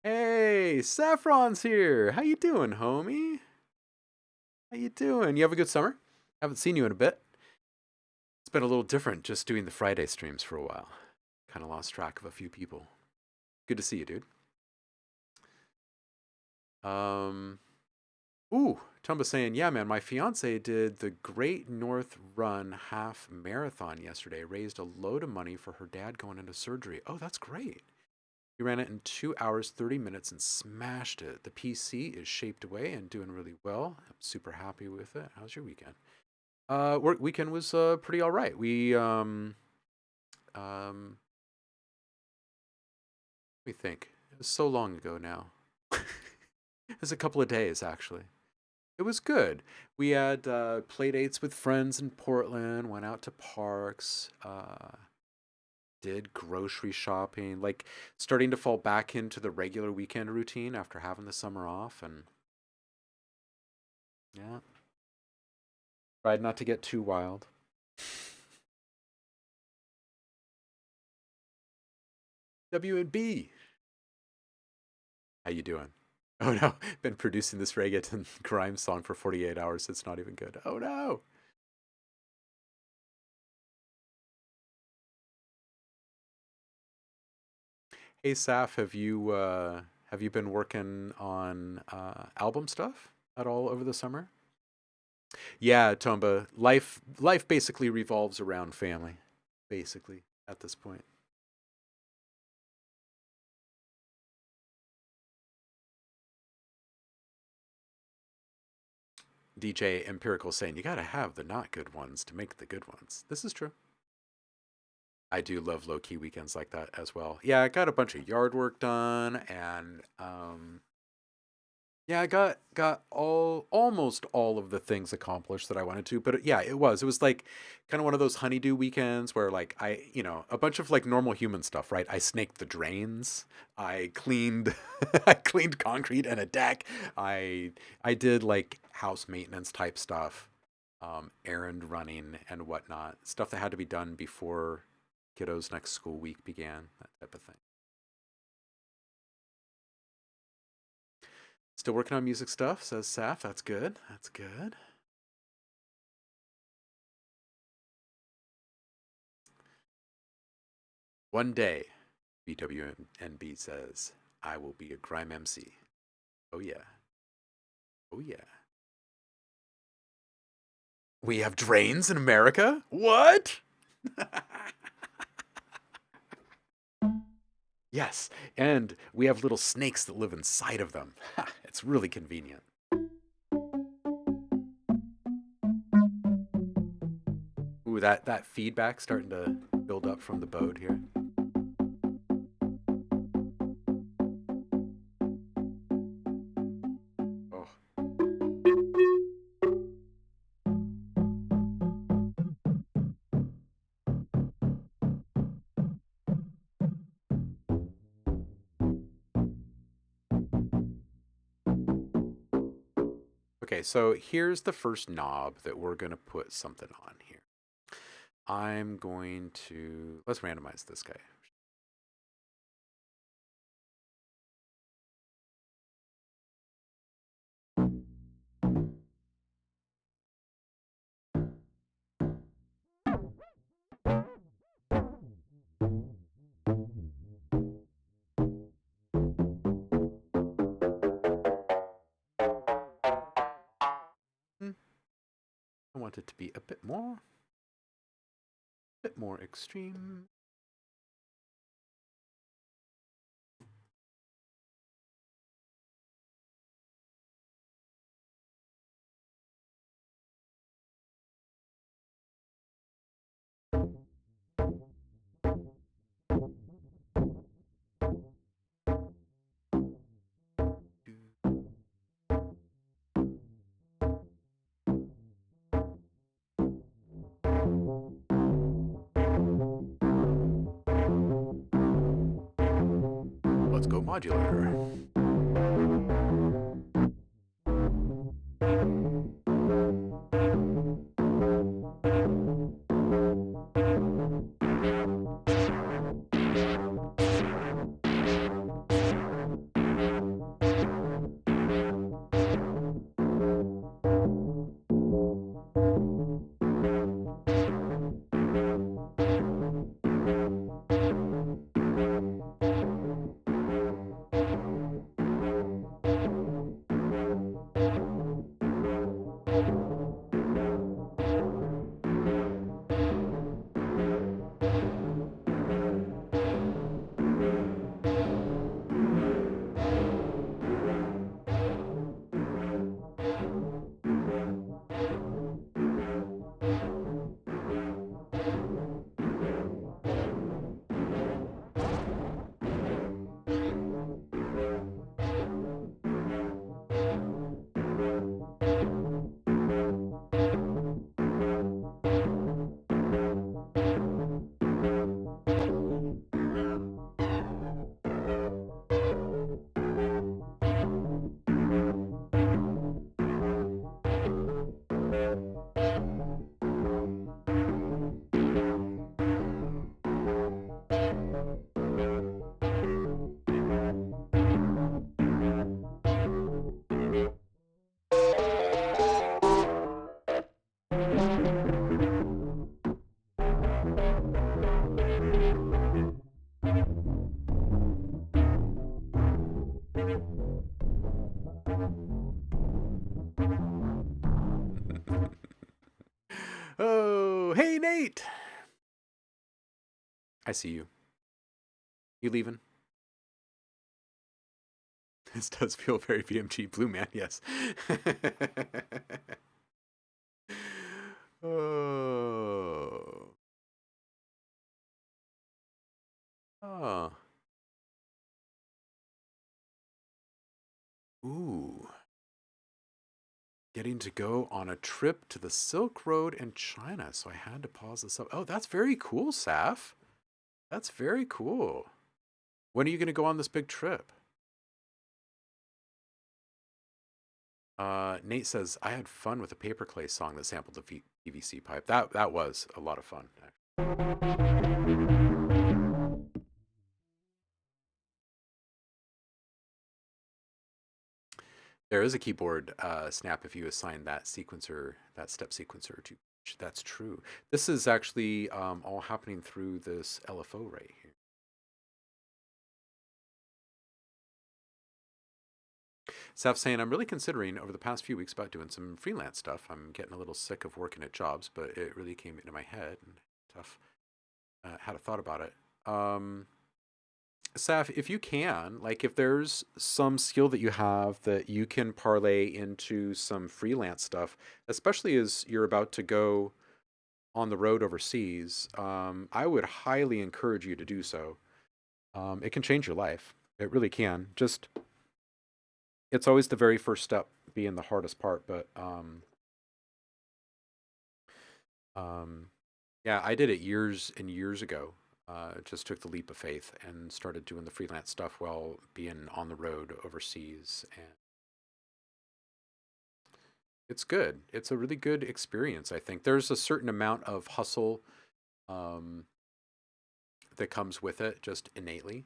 Hey, Saffron's here. How you doing, homie? How you doing? You have a good summer? Haven't seen you in a bit. It's been a little different just doing the Friday streams for a while. Kind of lost track of a few people. Good to see you, dude. Ooh, Tumba saying, yeah, man, my fiance did the Great North Run half marathon yesterday. Raised a load of money for her dad going into surgery. Oh, that's great. He ran it in 2 hours, 30 minutes and smashed it. The PC is shaped away and doing really well. I'm super happy with it. How's your weekend? Weekend was pretty all right. Let me think. It was so long ago now. It was a couple of days actually. It was good. We had play dates with friends in Portland. Went out to parks. Did grocery shopping. Like starting to fall back into the regular weekend routine after having the summer off, and yeah, tried not to get too wild. W&B. How you doing? Oh no, been producing this reggaeton grime song for 48 hours. It's not even good. Oh no. Hey Saf, have you been working on album stuff at all over the summer? Yeah, Tomba. Life basically revolves around family, basically at this point. DJ Empirical saying you got to have the not good ones to make the good ones. This is true. I do love low key weekends like that as well. Yeah, I got a bunch of yard work done, and yeah, I got almost all of the things accomplished that I wanted to. But yeah, it was like kind of one of those honeydew weekends where like a bunch of like normal human stuff, right? I snaked the drains, I cleaned I cleaned concrete and a deck. I did like house maintenance type stuff, errand running and whatnot, stuff that had to be done before kiddos' next school week began, that type of thing. Still working on music stuff, says Saf. That's good. That's good. One day, BWNB says, I will be a grime MC. Oh, yeah. Oh, yeah. We have drains in America? What? Yes, and we have little snakes that live inside of them. It's really convenient. Ooh, that feedback starting to build up from the Bode here. Oh, okay. So here's the first knob that we're gonna put something on here. I'm going to let's randomize this guy. Hmm, I want it to be a bit more extreme. Let's go modular. Oh, hey Nate! I see you. You leaving? This does feel very BMG Blue Man, yes. Oh. Oh. Ooh. Getting to go on a trip to the Silk Road in China, so I had to pause this up. Oh, that's very cool, Saf. That's very cool. When are you going to go on this big trip? Nate says, I had fun with a paperclay song that sampled the PVC pipe. That was a lot of fun. There is a keyboard snap if you assign that sequencer, that step sequencer to. That's true. This is actually all happening through this LFO right here. Seth's saying, I'm really considering over the past few weeks about doing some freelance stuff. I'm getting a little sick of working at jobs, but it really came into my head and tough. Had a thought about it. Saf, if you can, like if there's some skill that you have that you can parlay into some freelance stuff, especially as you're about to go on the road overseas, I would highly encourage you to do so. It can change your life. It really can. Just it's always the very first step being the hardest part, but um, yeah, I did it years and years ago. Just took the leap of faith and started doing the freelance stuff while being on the road overseas, and it's good. It's a really good experience. I think there's a certain amount of hustle um, that comes with it, just innately.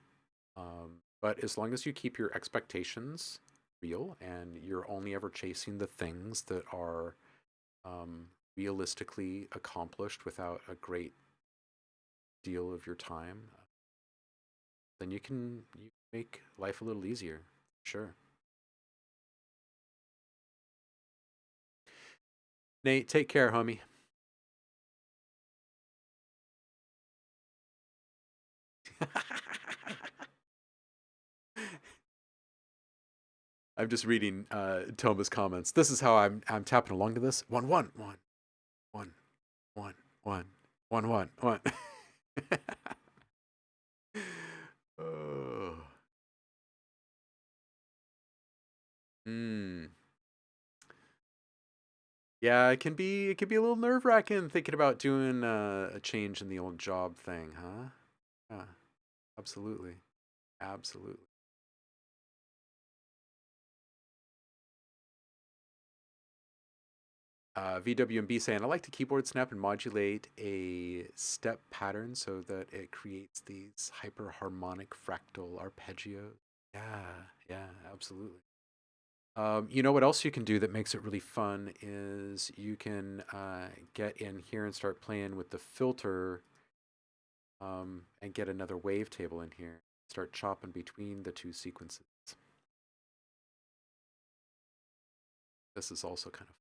But as long as you keep your expectations real and you're only ever chasing the things that are um, realistically accomplished without a great deal of your time, then you make life a little easier. Sure. Nate, take care, homie. I'm just reading Toma's comments. This is how I'm tapping along to this. One one one one one one one one one. Oh. Mm. Yeah, it can be a little nerve wracking thinking about doing a change in the old job thing, huh? Yeah, absolutely, absolutely. VWMB saying I like to keyboard snap and modulate a step pattern so that it creates these hyperharmonic fractal arpeggios. Yeah, yeah, absolutely. You know what else you can do that makes it really fun is you can get in here and start playing with the filter and get another wavetable in here. Start chopping between the two sequences. This is also kind of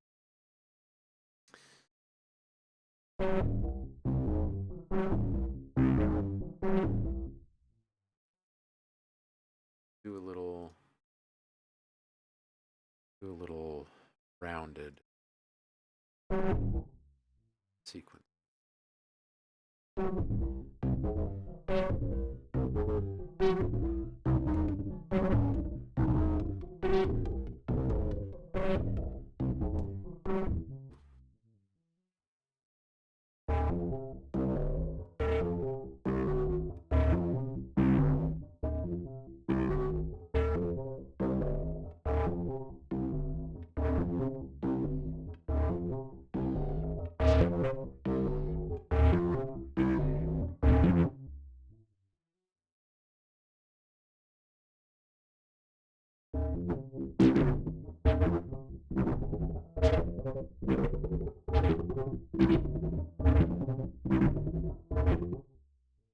do a little do a little rounded sequence.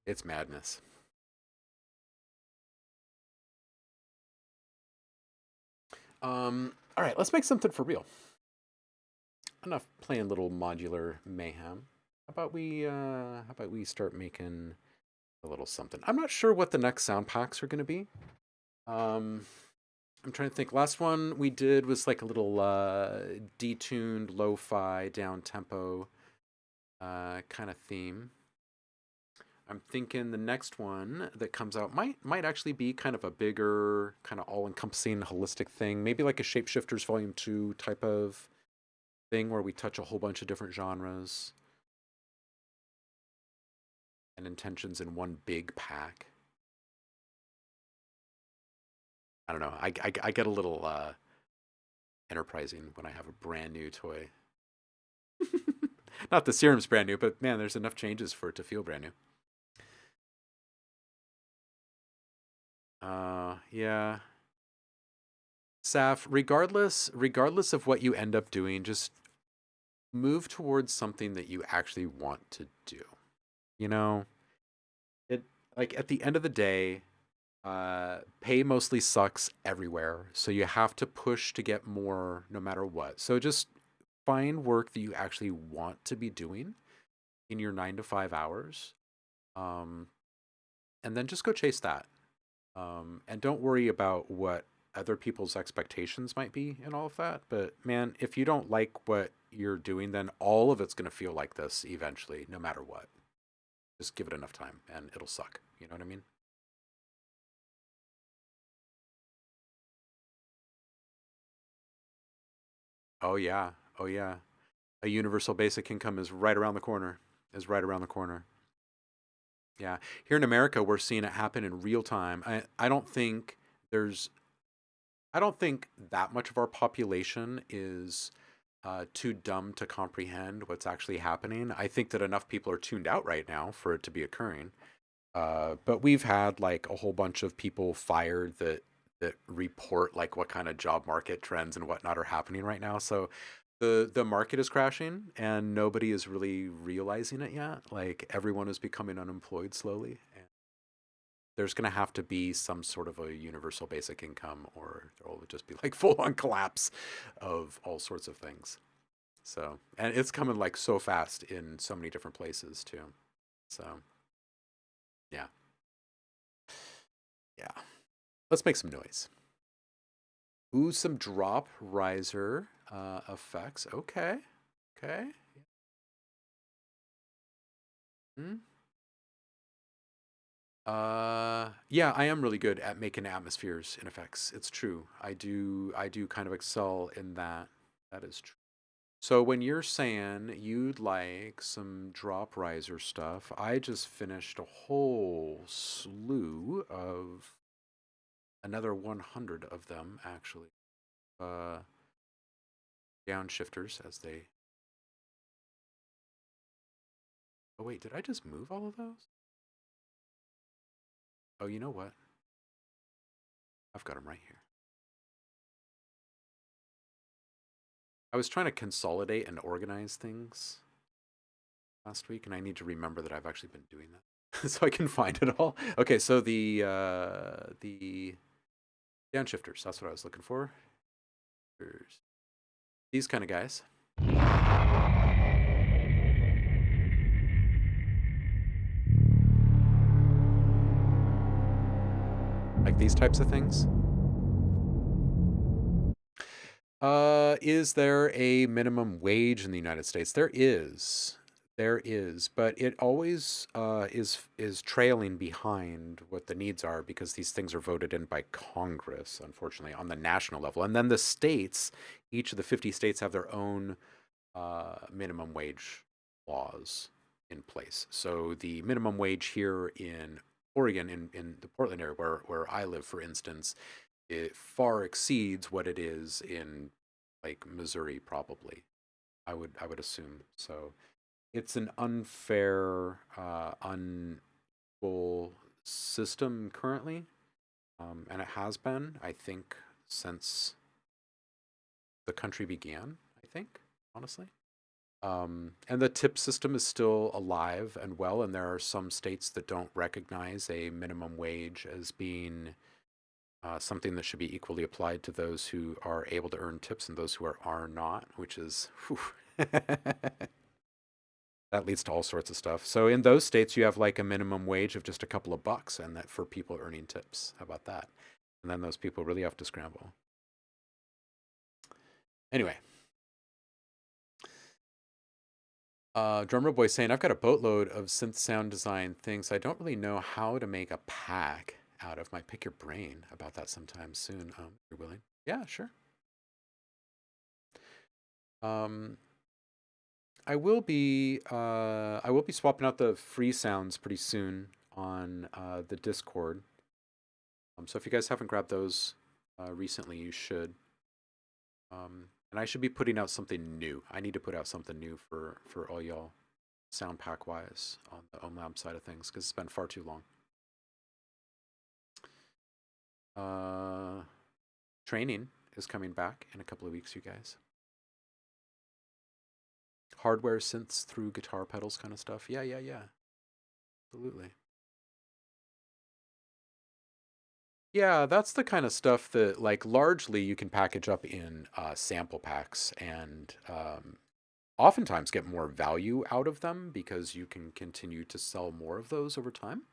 It's madness. All right, let's make something for real. Enough playing little modular mayhem. How about we start making a little something? I'm not sure what the next sound packs are going to be. Um, I'm trying to think. Last one we did was like a little detuned, lo-fi, down tempo kind of theme. I'm thinking the next one that comes out might actually be kind of a bigger, kind of all-encompassing, holistic thing. Maybe like a Shapeshifters Volume 2 type of thing where we touch a whole bunch of different genres and intentions in one big pack. I don't know. I get a little enterprising when I have a brand new toy. Not the Serum's brand new, but man, there's enough changes for it to feel brand new. Yeah. Saf, regardless of what you end up doing, just move towards something that you actually want to do. You know, it like at the end of the day, pay mostly sucks everywhere, so you have to push to get more no matter what. So just find work that you actually want to be doing in your 9 to 5 hours, um, and then just go chase that. And don't worry about what other people's expectations might be and all of that. But man, if you don't like what you're doing, then all of it's going to feel like this eventually, no matter what. Just give it enough time and it'll suck. You know what I mean? Oh, yeah. Oh, yeah. A universal basic income is right around the corner. Is right around the corner. Yeah. Here in America, we're seeing it happen in real time. There's, I don't think that much of our population is too dumb to comprehend what's actually happening. I think that enough people are tuned out right now for it to be occurring. But we've had like a whole bunch of people fired that report like what kind of job market trends and whatnot are happening right now. So the market is crashing and nobody is really realizing it yet. Like everyone is becoming unemployed slowly. And there's going to have to be some sort of a universal basic income or there will just be like full on collapse of all sorts of things. So, and it's coming like so fast in so many different places too. So, yeah. Yeah. Let's make some noise. Ooh, some drop riser effects. Okay. Okay. Hmm. Yeah, I am really good at making atmospheres and effects. It's true. I do kind of excel in that. That is true. So when you're saying you'd like some drop riser stuff, I just finished a whole slew of another 100 of them actually. Uh Downshifters as they. Oh wait, did I just move all of those? Oh, you know what? I've got them right here. I was trying to consolidate and organize things last week, and I need to remember that I've actually been doing that so I can find it all. Okay, so the downshifters. That's what I was looking for. There's these kind of guys, like these types of things. Is there a minimum wage in the United States? There is. There is, but it always is trailing behind what the needs are because these things are voted in by Congress, unfortunately, on the national level. And then the states, each of the 50 states have their own minimum wage laws in place. So the minimum wage here in Oregon, in the Portland area where I live, for instance, it far exceeds what it is in like Missouri, probably. I would assume. So it's an unfair, unequal system currently, and it has been, I think, since the country began. I think, honestly. And the tip system is still alive and well, and there are some states that don't recognize a minimum wage as being something that should be equally applied to those who are able to earn tips and those who are not, which is whew, that leads to all sorts of stuff. So in those states, you have like a minimum wage of just a couple of bucks, and that for people earning tips. How about that? And then those people really have to scramble. Anyway, Drummer Boy saying, I've got a boatload of synth sound design things. I don't really know how to make a pack out of. Might pick your brain about that sometime soon. You're willing? Yeah, sure. Um, I will be swapping out the free sounds pretty soon on the Discord. So if you guys haven't grabbed those recently, you should. And I should be putting out something new. I need to put out something new for all y'all, sound pack wise, on the OMLAB side of things, because it's been far too long. Uh, Training is coming back in a couple of weeks, you guys. Hardware synths through guitar pedals kind of stuff. Yeah, yeah, yeah. Absolutely. Yeah, that's the kind of stuff that, like, largely you can package up in sample packs and oftentimes get more value out of them because you can continue to sell more of those over time.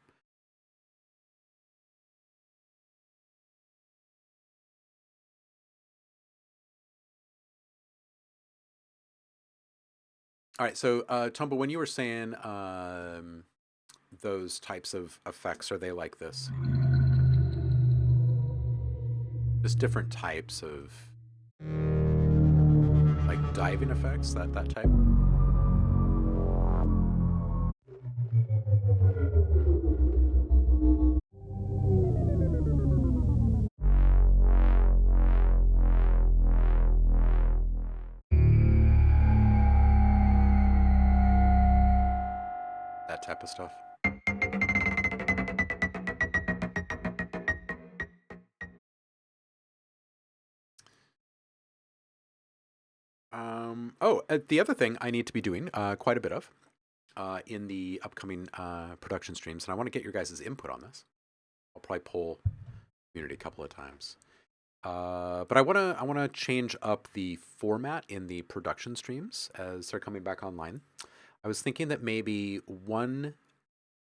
All right, so Tumble, when you were saying those types of effects, are they like this? Just different types of like diving effects, that type? That type of stuff. The other thing I need to be doing quite a bit of in the upcoming production streams, and I want to get your guys' input on this. I'll probably poll community a couple of times. But I wanna change up the format in the production streams as they're coming back online. I was thinking that maybe one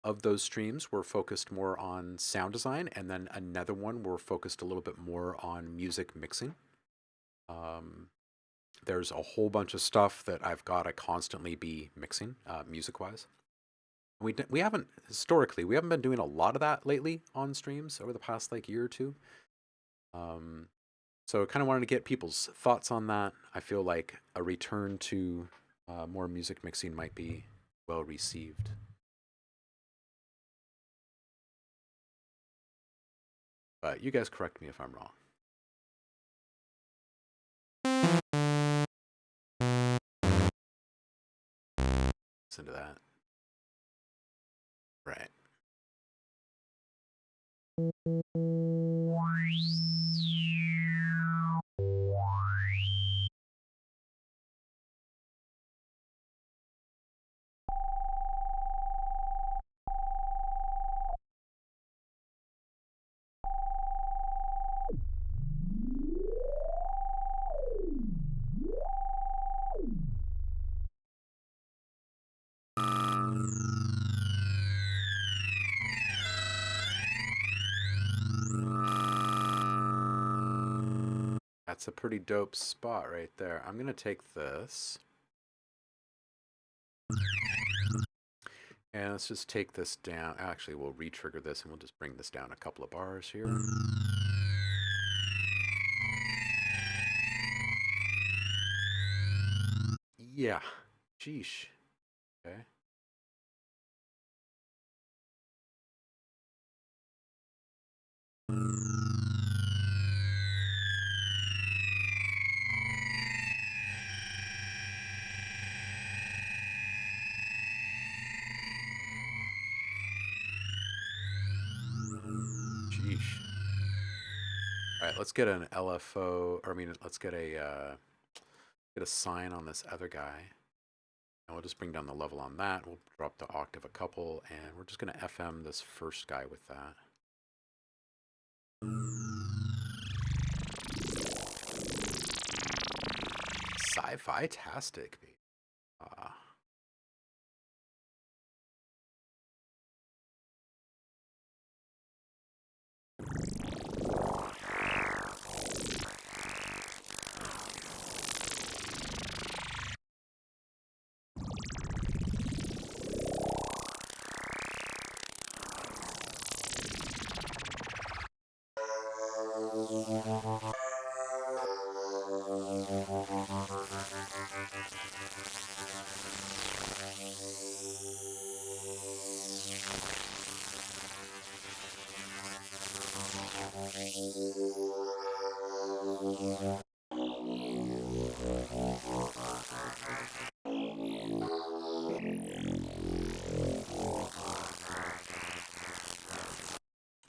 of those streams were focused more on sound design, and then another one were focused a little bit more on music mixing. Um, there's a whole bunch of stuff that I've got to constantly be mixing, music wise. We haven't historically we haven't been doing a lot of that lately on streams over the past like year or two. Um, so kind of wanted to get people's thoughts on that. I feel like a return to more music mixing might be well received. But you guys correct me if I'm wrong. Listen to that. Right. That's a pretty dope spot right there. I'm going to take this. And let's just take this down. Actually, we'll re-trigger this and we'll just bring this down a couple of bars here. Yeah. Sheesh. Okay. Sheesh. All right, let's get an LFO, or I mean, let's get a sign on this other guy. And we'll just bring down the level on that. We'll drop the octave a couple, and we're just going to FM this first guy with that. Sci-fi-tastic, baby.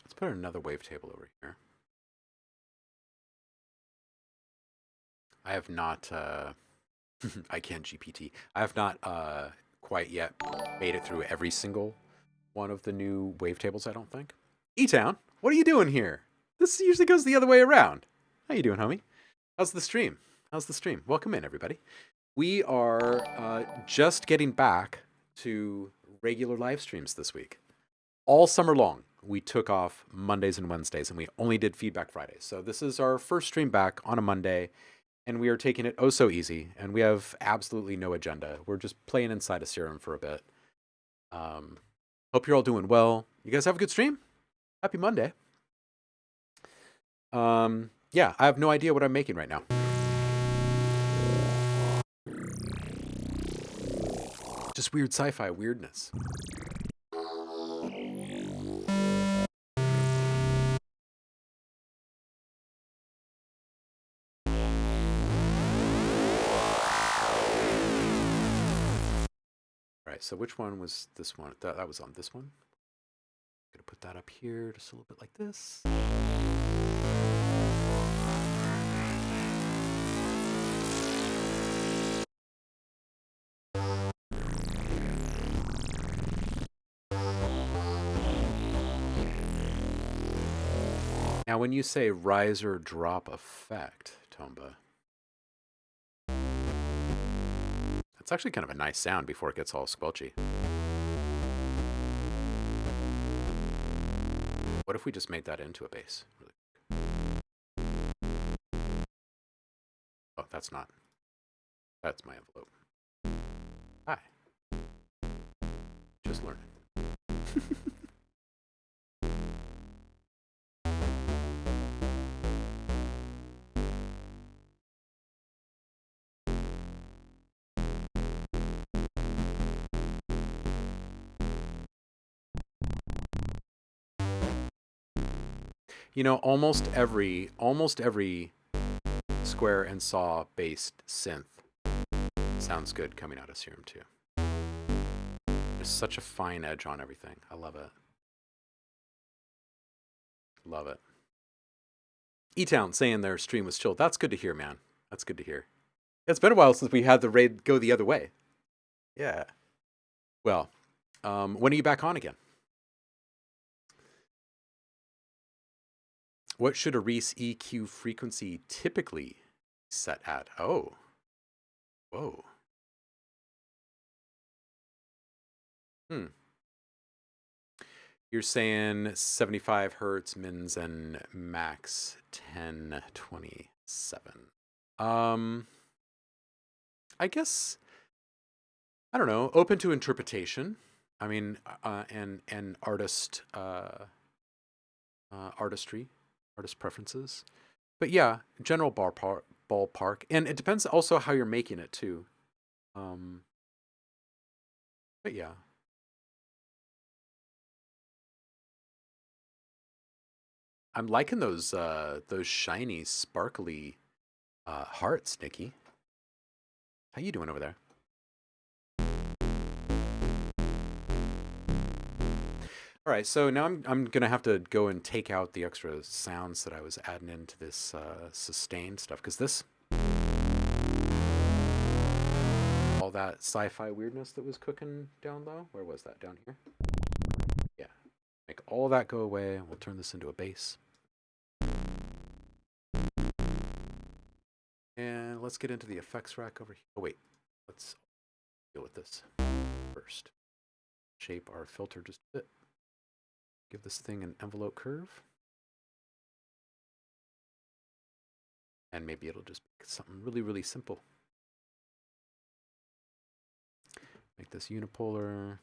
Let's put another wavetable over here. I have not, I can't GPT. I have not quite yet made it through every single one of the new wavetables, I don't think. E-Town, what are you doing here? This usually goes the other way around. How you doing, homie? How's the stream? How's the stream? Welcome in, everybody. We are just getting back to regular live streams this week. All summer long, we took off Mondays and Wednesdays, and we only did Feedback Fridays. So this is our first stream back on a Monday. and we are taking it oh so easy, and we have absolutely no agenda. We're just playing inside a Serum for a bit. Um, Hope you're all doing well. You guys have a good stream. Happy Monday. Yeah, I have no idea what I'm making right now. Just weird sci-fi weirdness. All right, so which one was this one? That was on this one. I'm gonna put that up here just a little bit like this. Now, when you say riser drop effect, Tomba, that's actually kind of a nice sound before it gets all squelchy. What if we just made that into a bass? Oh, that's not. That's my envelope. Hi. Just learning. You know, almost every square and saw based synth sounds good coming out of Serum 2. There's such a fine edge on everything. I love it. Love it. E-Town saying their stream was chill. That's good to hear, man. That's good to hear. It's been a while since we had the raid go the other way. Yeah. Well, when are you back on again? What should a Reese EQ frequency typically set at? Oh. Whoa. You're saying 75 hertz mins and max 1027. I guess, I don't know, open to interpretation. I mean, and artistry, artist preferences. But yeah, general ballpark. And it depends also how you're making it too. But yeah. I'm liking those shiny, sparkly hearts, Nikki. How you doing over there? All right, so now I'm gonna have to go and take out the extra sounds that I was adding into this sustain stuff, because this, all that sci-fi weirdness that was cooking down low. Where was that? Down here? Yeah. Make all that go away, and we'll turn this into a bass. And let's get into the effects rack over here. Oh wait, let's deal with this first. Shape our filter just a bit. Give this thing an envelope curve. And maybe it'll just make something really, really simple. Make this unipolar.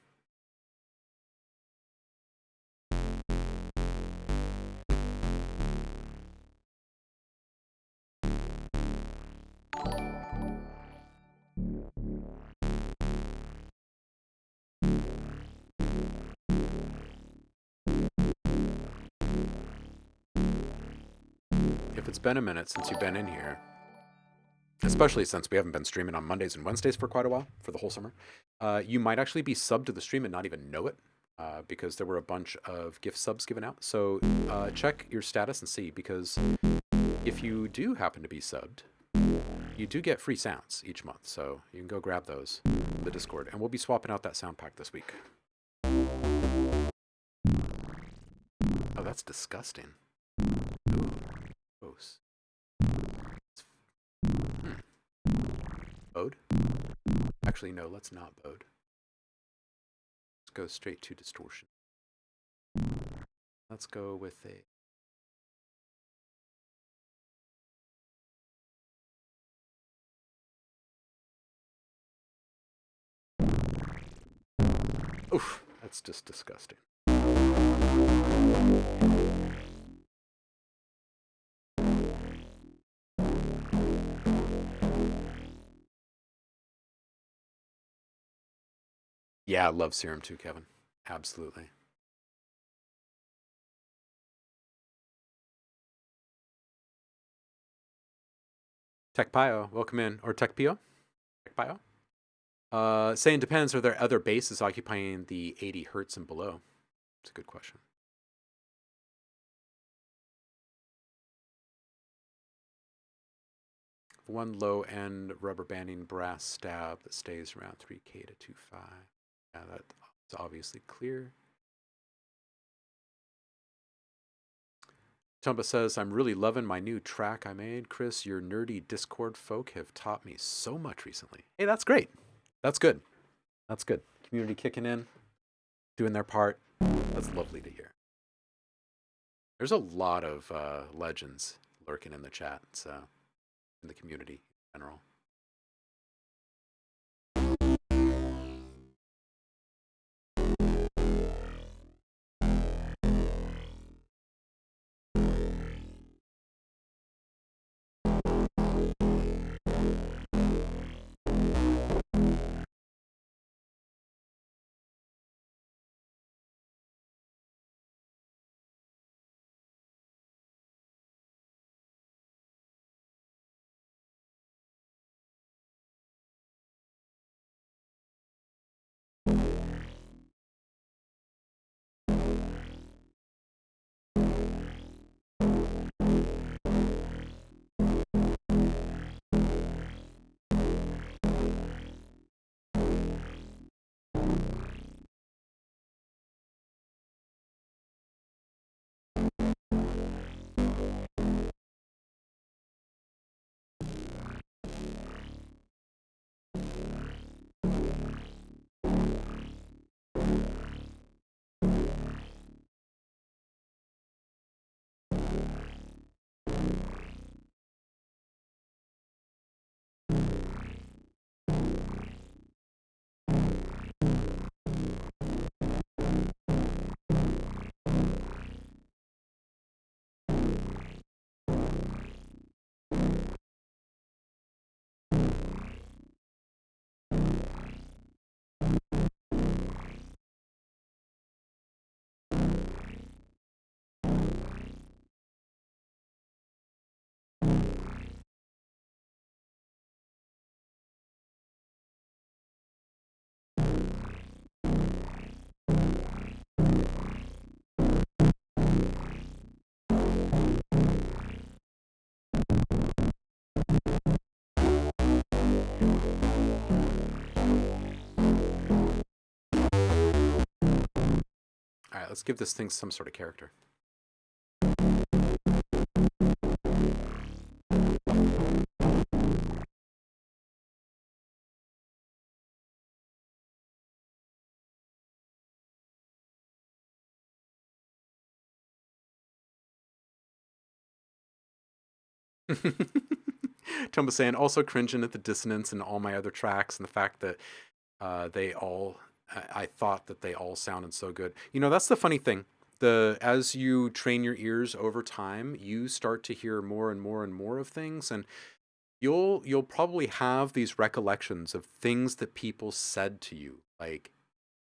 If it's been a minute since you've been in here, especially since we haven't been streaming on Mondays and Wednesdays for quite a while, for the whole summer, you might actually be subbed to the stream and not even know it, because there were a bunch of gift subs given out. So check your status and see, because if you do happen to be subbed, you do get free sounds each month. So you can go grab those in the Discord, and we'll be swapping out that sound pack this week. Oh, that's disgusting. Ooh, gross. Bode? Actually, no, let's not bode. Let's go straight to distortion. Let's go with a Oof, that's just disgusting. Yeah, I love Serum too, Kevin. Absolutely. Tech Bio, welcome in. Or Tech Pio? Tech Bio? Saying depends, are there other bases occupying the 80 hertz and below? It's a good question. One low end rubber banding brass stab that stays around 3K to 2.5. Yeah, that's obviously clear. Tumba says, I'm really loving my new track I made. Chris, your nerdy Discord folk have taught me so much recently. Hey, that's great. That's good. That's good. Community kicking in, doing their part. That's lovely to hear. There's a lot of legends lurking in the chat, so in the community in general. All right, let's give this thing some sort of character. Tomba saying, also cringing at the dissonance in all my other tracks and the fact that they all, I thought that they all sounded so good. You know, that's the funny thing. As you train your ears over time, you start to hear more and more and more of things, and you'll probably have these recollections of things that people said to you like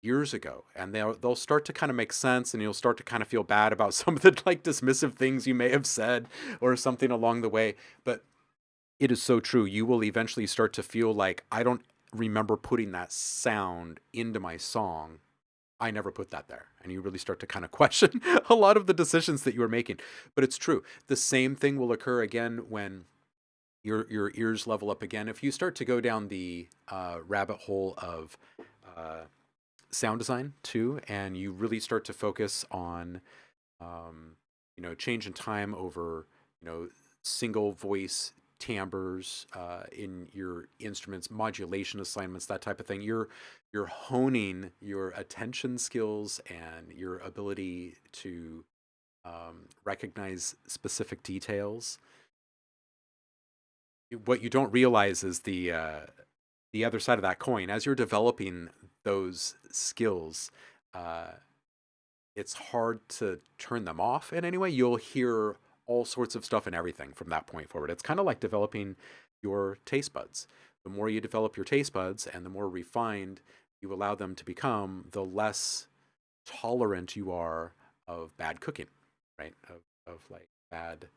years ago, and they'll start to kind of make sense, and you'll start to kind of feel bad about some of the like dismissive things you may have said or something along the way. But it is so true. You will eventually start to feel like, I don't remember putting that sound into my song. I never put that there. And you really start to kind of question a lot of the decisions that you were making. But it's true. The same thing will occur again when your ears level up again. If you start to go down the rabbit hole of sound design too, and you really start to focus on, change in time over, single voice timbres in your instruments, modulation assignments, that type of thing. You're honing your attention skills and your ability to recognize specific details. What you don't realize is the other side of that coin. As you're developing those skills, uh, it's hard to turn them off in any way. You'll hear all sorts of stuff and everything from that point forward. It's kind of like developing your taste buds. The more you develop your taste buds and the more refined you allow them to become, the less tolerant you are of bad cooking, right? Of like bad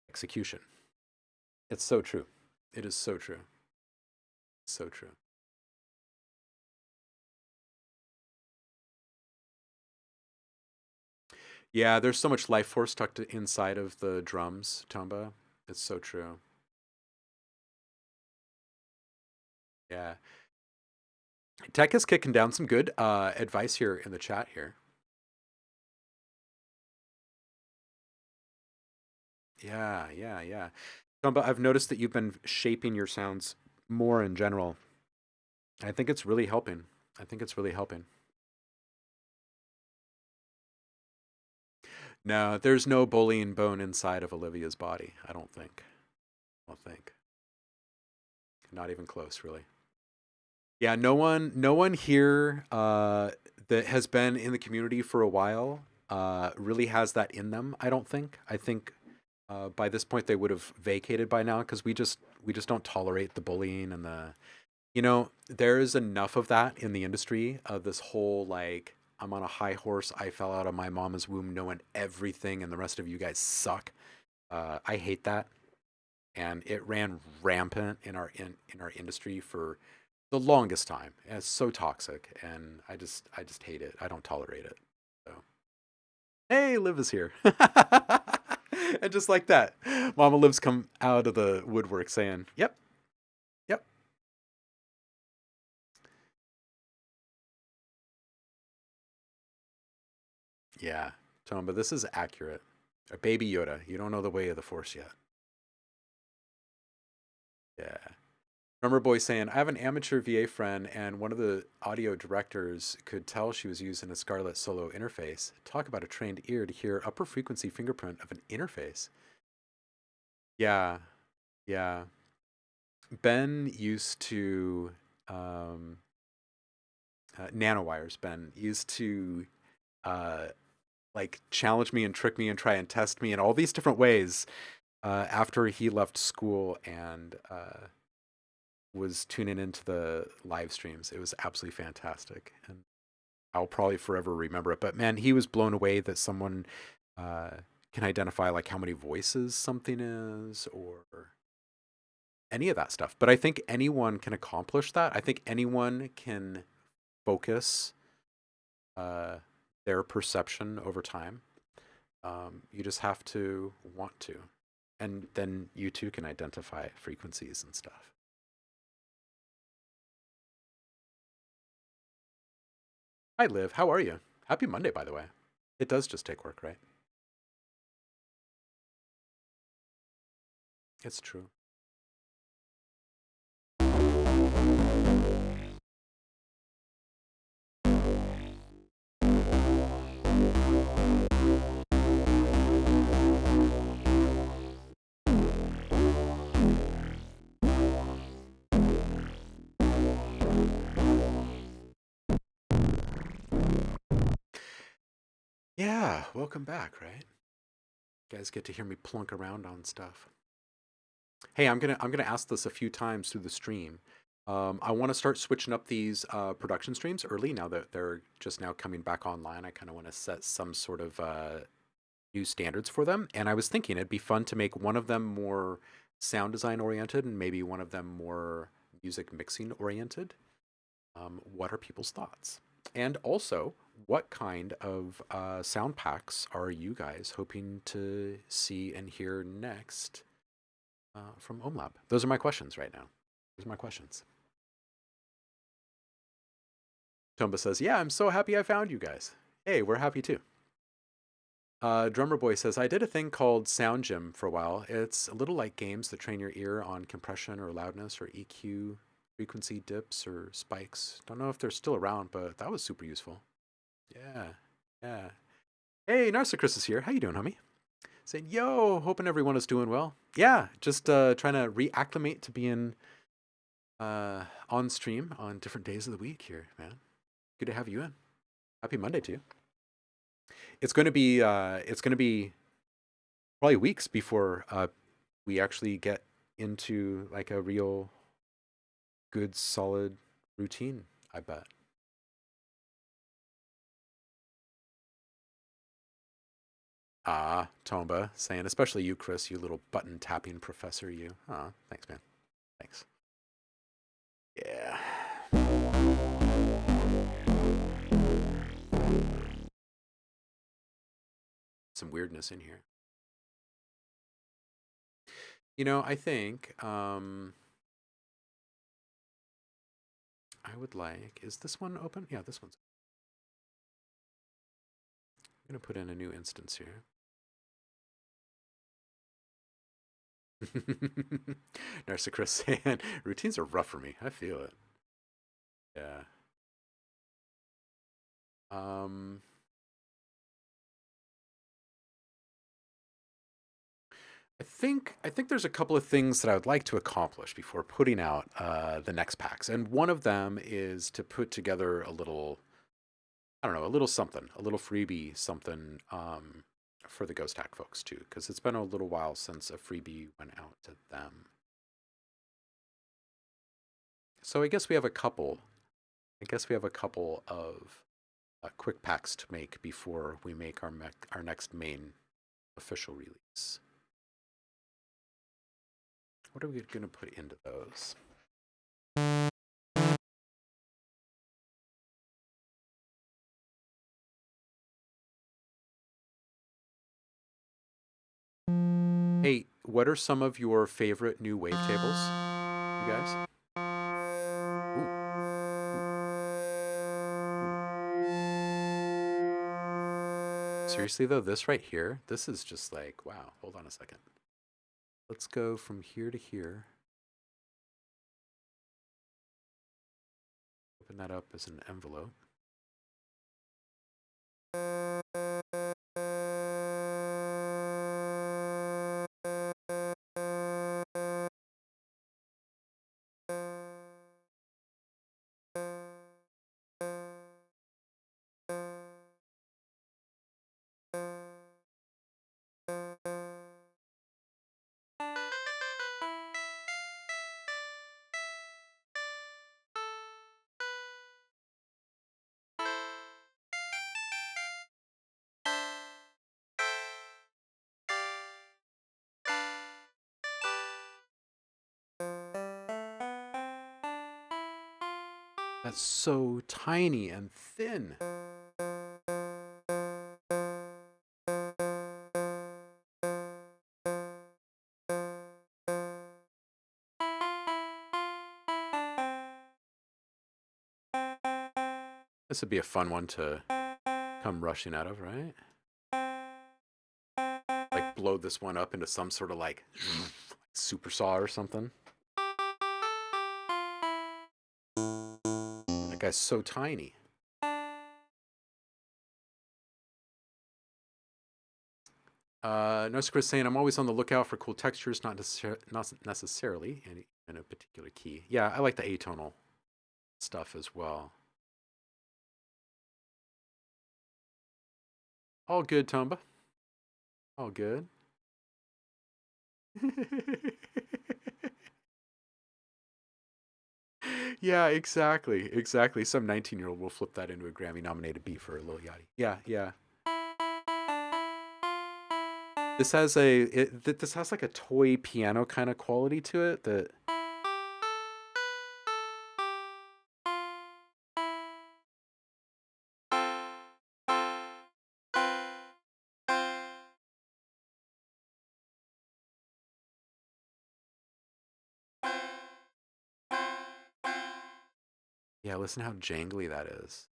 execution. It's so true. It is so true. So true. Yeah, there's so much life force tucked inside of the drums, Tomba. It's so true. Yeah. Tech is kicking down some good advice here in the chat here. Yeah, yeah, yeah. Tomba, I've noticed that you've been shaping your sounds more in general. I think it's really helping. I think it's really helping. No, there's no bullying bone inside of Olivia's body. I don't think. I don't think. Not even close, really. Yeah, no one here that has been in the community for a while really has that in them. I don't think. I think by this point they would have vacated by now because we just don't tolerate the bullying and the there is enough of that in the industry of this whole like I'm on a high horse. I fell out of my mama's womb knowing everything, and the rest of you guys suck. I hate that, and it ran rampant in our industry for the longest time. And it's so toxic, and I just hate it. I don't tolerate it. So hey, Liv is here, and just like that, Mama Liv's come out of the woodwork saying, "Yep, yep, yeah, Tomba, this is accurate." A baby Yoda, you don't know the way of the Force yet. Yeah. Drummer Boy saying, I have an amateur VA friend, and one of the audio directors could tell she was using a Scarlett Solo interface. Talk about a trained ear to hear upper frequency fingerprint of an interface. Yeah, yeah. Ben used to, um, nanowires, Ben used to, uh, like challenge me and trick me and try and test me in all these different ways after he left school and was tuning into the live streams. It was absolutely fantastic, and I'll probably forever remember it. But man, he was blown away that someone uh, can identify like how many voices something is or any of that stuff. But I think anyone can accomplish that. I think anyone can focus uh, their perception over time. You just have to want to, and then you too can identify frequencies and stuff. Hi, Liv. How are you? Happy Monday, by the way. It does just take work, right? It's true. Yeah, welcome back, right? You guys get to hear me plunk around on stuff. Hey, I'm gonna ask this a few times through the stream. I want to start switching up these production streams early now that they're just now coming back online. I kind of want to set some sort of new standards for them. And I was thinking it'd be fun to make one of them more sound design oriented and maybe one of them more music mixing oriented. What are people's thoughts? And also, what kind of sound packs are you guys hoping to see and hear next from OMLab? Those are my questions right now. Those are my questions. Tomba says, yeah, I'm so happy I found you guys. Hey, we're happy too. Drummer Boy says, I did a thing called Sound Gym for a while. It's a little like games that train your ear on compression or loudness or EQ, frequency dips or spikes. Don't know if they're still around, but that was super useful. Yeah, yeah. Hey, Narcissus is here. How you doing, homie? Saying, yo, hoping everyone is doing well. Yeah, just trying to reacclimate to being on stream on different days of the week here, man. Good to have you in. Happy Monday to you. It's going to be probably weeks before we actually get into like a real good solid routine, I bet. Ah, Tomba saying, especially you, Chris, you little button tapping professor, you. Ah, thanks, man. Thanks. Yeah. Some weirdness in here. I think I would like. Is this one open? Yeah, this one's. I'm gonna put in a new instance here. Nurse Chris saying routines are rough for me. I feel it. Yeah. Um, I think there's a couple of things that I would like to accomplish before putting out the next packs, and one of them is to put together a little, I don't know, a little something, a little freebie, something for the Ghost Hack folks too, because it's been a little while since a freebie went out to them. So I guess we have a couple. I guess we have a couple of quick packs to make before we make our next main official release. What are we going to put into those? Hey, what are some of your favorite new wavetables, you guys? Ooh, ooh. Seriously though, this right here, this is just like, wow. Hold on a second. Let's go from here to here. Open that up as an envelope. That's so tiny and thin. This would be a fun one to come rushing out of, right? Like blow this one up into some sort of like super saw or something. That guy's so tiny. No Chris saying I'm always on the lookout for cool textures, not necessarily in a particular key. Yeah, I like the atonal stuff as well. All good, Tomba. All good. Yeah, exactly. Exactly. Some 19-year-old will flip that into a Grammy nominated beat for a Lil Yachty. Yeah, yeah. This has like a toy piano kind of quality to it that yeah, listen how jangly that is.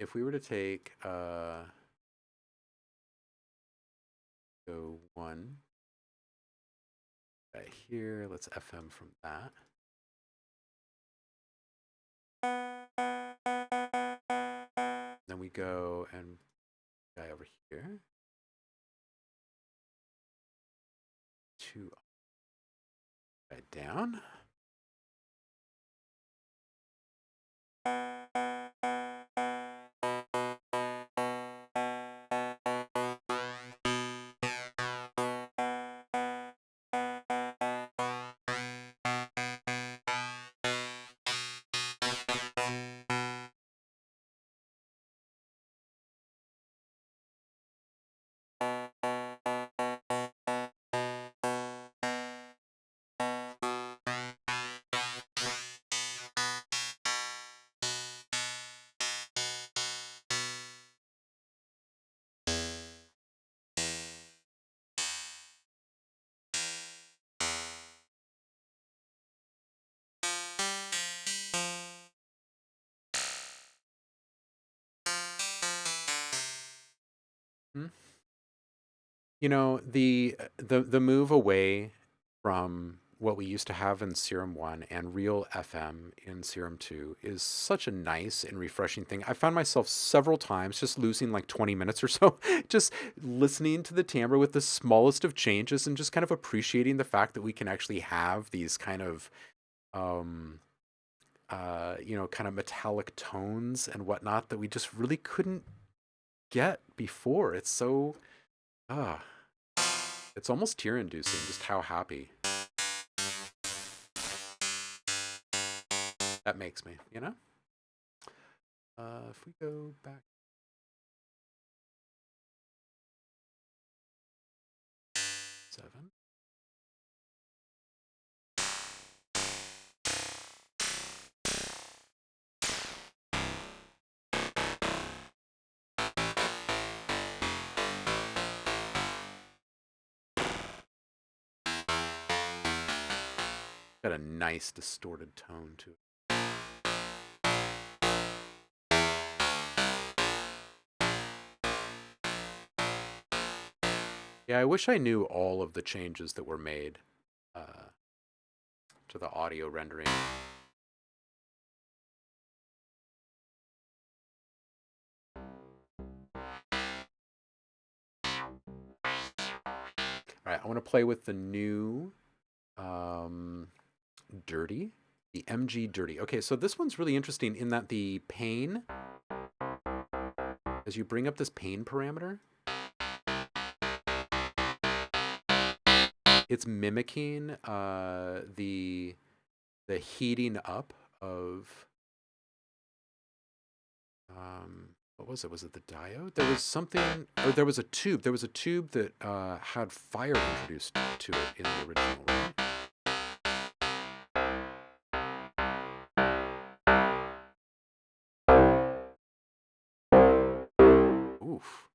If we were to take go one right here, let's FM from that. Then we go and guy over here. Two right down. Hmm. You know, the move away from what we used to have in Serum 1 and real FM in Serum 2 is such a nice and refreshing thing. I found myself several times just losing like 20 minutes or so, just listening to the timbre with the smallest of changes and just kind of appreciating the fact that we can actually have these kind of, um, kind of metallic tones and whatnot that we just really couldn't get before. It's so, ah, it's almost tear inducing just how happy that makes me, you know? If we go back 7. Got a nice distorted tone to it. Yeah, I wish I knew all of the changes that were made uh, to the audio rendering. All right, I want to play with the new um, Dirty, the MG Dirty. Okay, so this one's really interesting in that the pain, as you bring up this pain parameter, it's mimicking the heating up of what was it? Was it the diode? There was something, or there was a tube. There was a tube that had fire introduced to it in the original, right? Oof.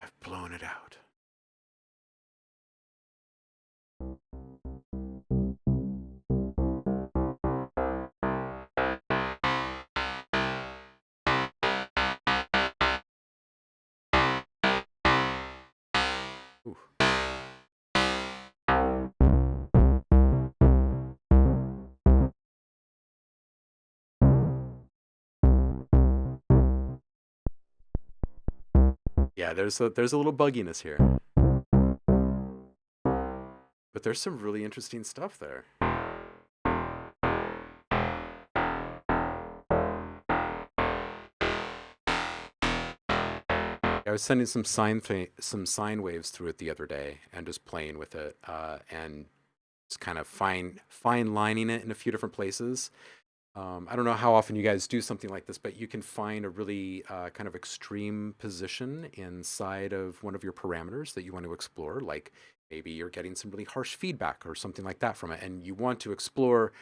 I've blown it out. Oof. Yeah, there's a little bugginess here, but there's some really interesting stuff there. I was sending some sine waves through it the other day and just playing with it and just kind of fine lining it in a few different places. I don't know how often you guys do something like this, but you can find a really kind of extreme position inside of one of your parameters that you want to explore. Like maybe you're getting some really harsh feedback or something like that from it, and you want to explore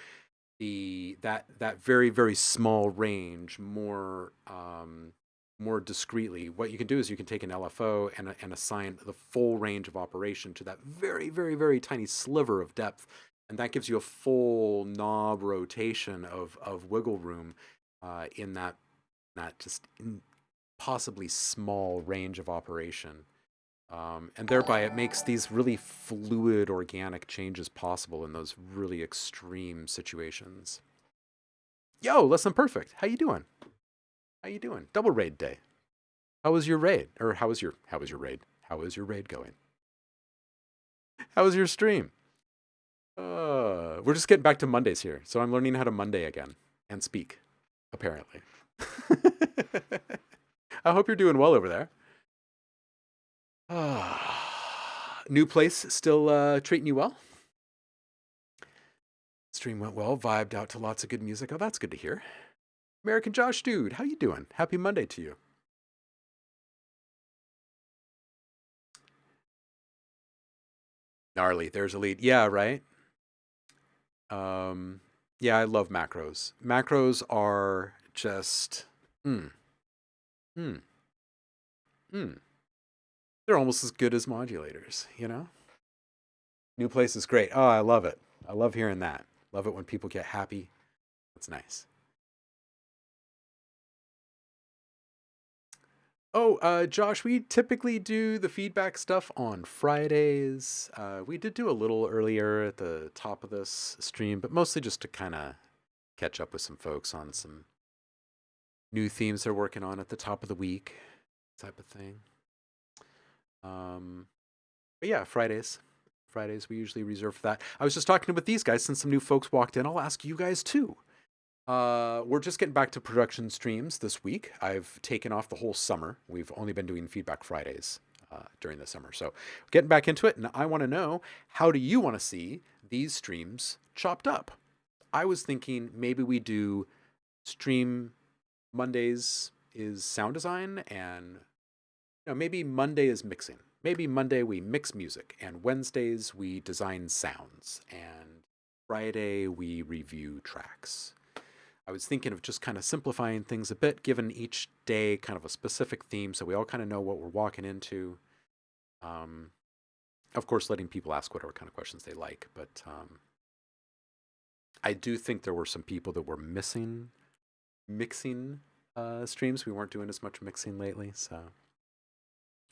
that very very small range more discreetly. What you can do is you can take an LFO and assign the full range of operation to that very very very tiny sliver of depth, and that gives you a full knob rotation of wiggle room in that just possibly small range of operation. And thereby it makes these really fluid organic changes possible in those really extreme situations. Yo, less than perfect. How you doing? How you doing? Double raid day. How was your raid? Or how was your raid? How is your raid going? How was your stream? We're just getting back to Mondays here, so I'm learning how to Monday again and speak, apparently. I hope you're doing well over there. New place still treating you well? Stream went well, vibed out to lots of good music. Oh, that's good to hear. American Josh, dude, how you doing? Happy Monday to you. Gnarly, there's a lead. Yeah, right. Um, yeah, I love macros. Macros are just, mm, mm, mm. They're almost as good as modulators, you know? New place is great. Oh, I love it. I love hearing that. Love it when people get happy. That's nice. Oh, Josh, we typically do the feedback stuff on Fridays. We did do a little earlier at the top of this stream, but mostly just to kind of catch up with some folks on some new themes they're working on at the top of the week, type of thing. But yeah, Fridays. Fridays we usually reserve for that. I was just talking with these guys since some new folks walked in. I'll ask you guys too. We're just getting back to production streams this week. I've taken off the whole summer. We've only been doing feedback Fridays during the summer. So getting back into it, and I want to know, how do you want to see these streams chopped up? I was thinking maybe we do stream Mondays is sound design, and maybe Monday is mixing. Maybe Monday we mix music, and Wednesdays we design sounds, and Friday we review tracks. I was thinking of just kind of simplifying things a bit, given each day kind of a specific theme so we all kind of know what we're walking into. Um, of course, letting people ask whatever kind of questions they like, but I do think there were some people that were missing mixing streams. We weren't doing as much mixing lately, so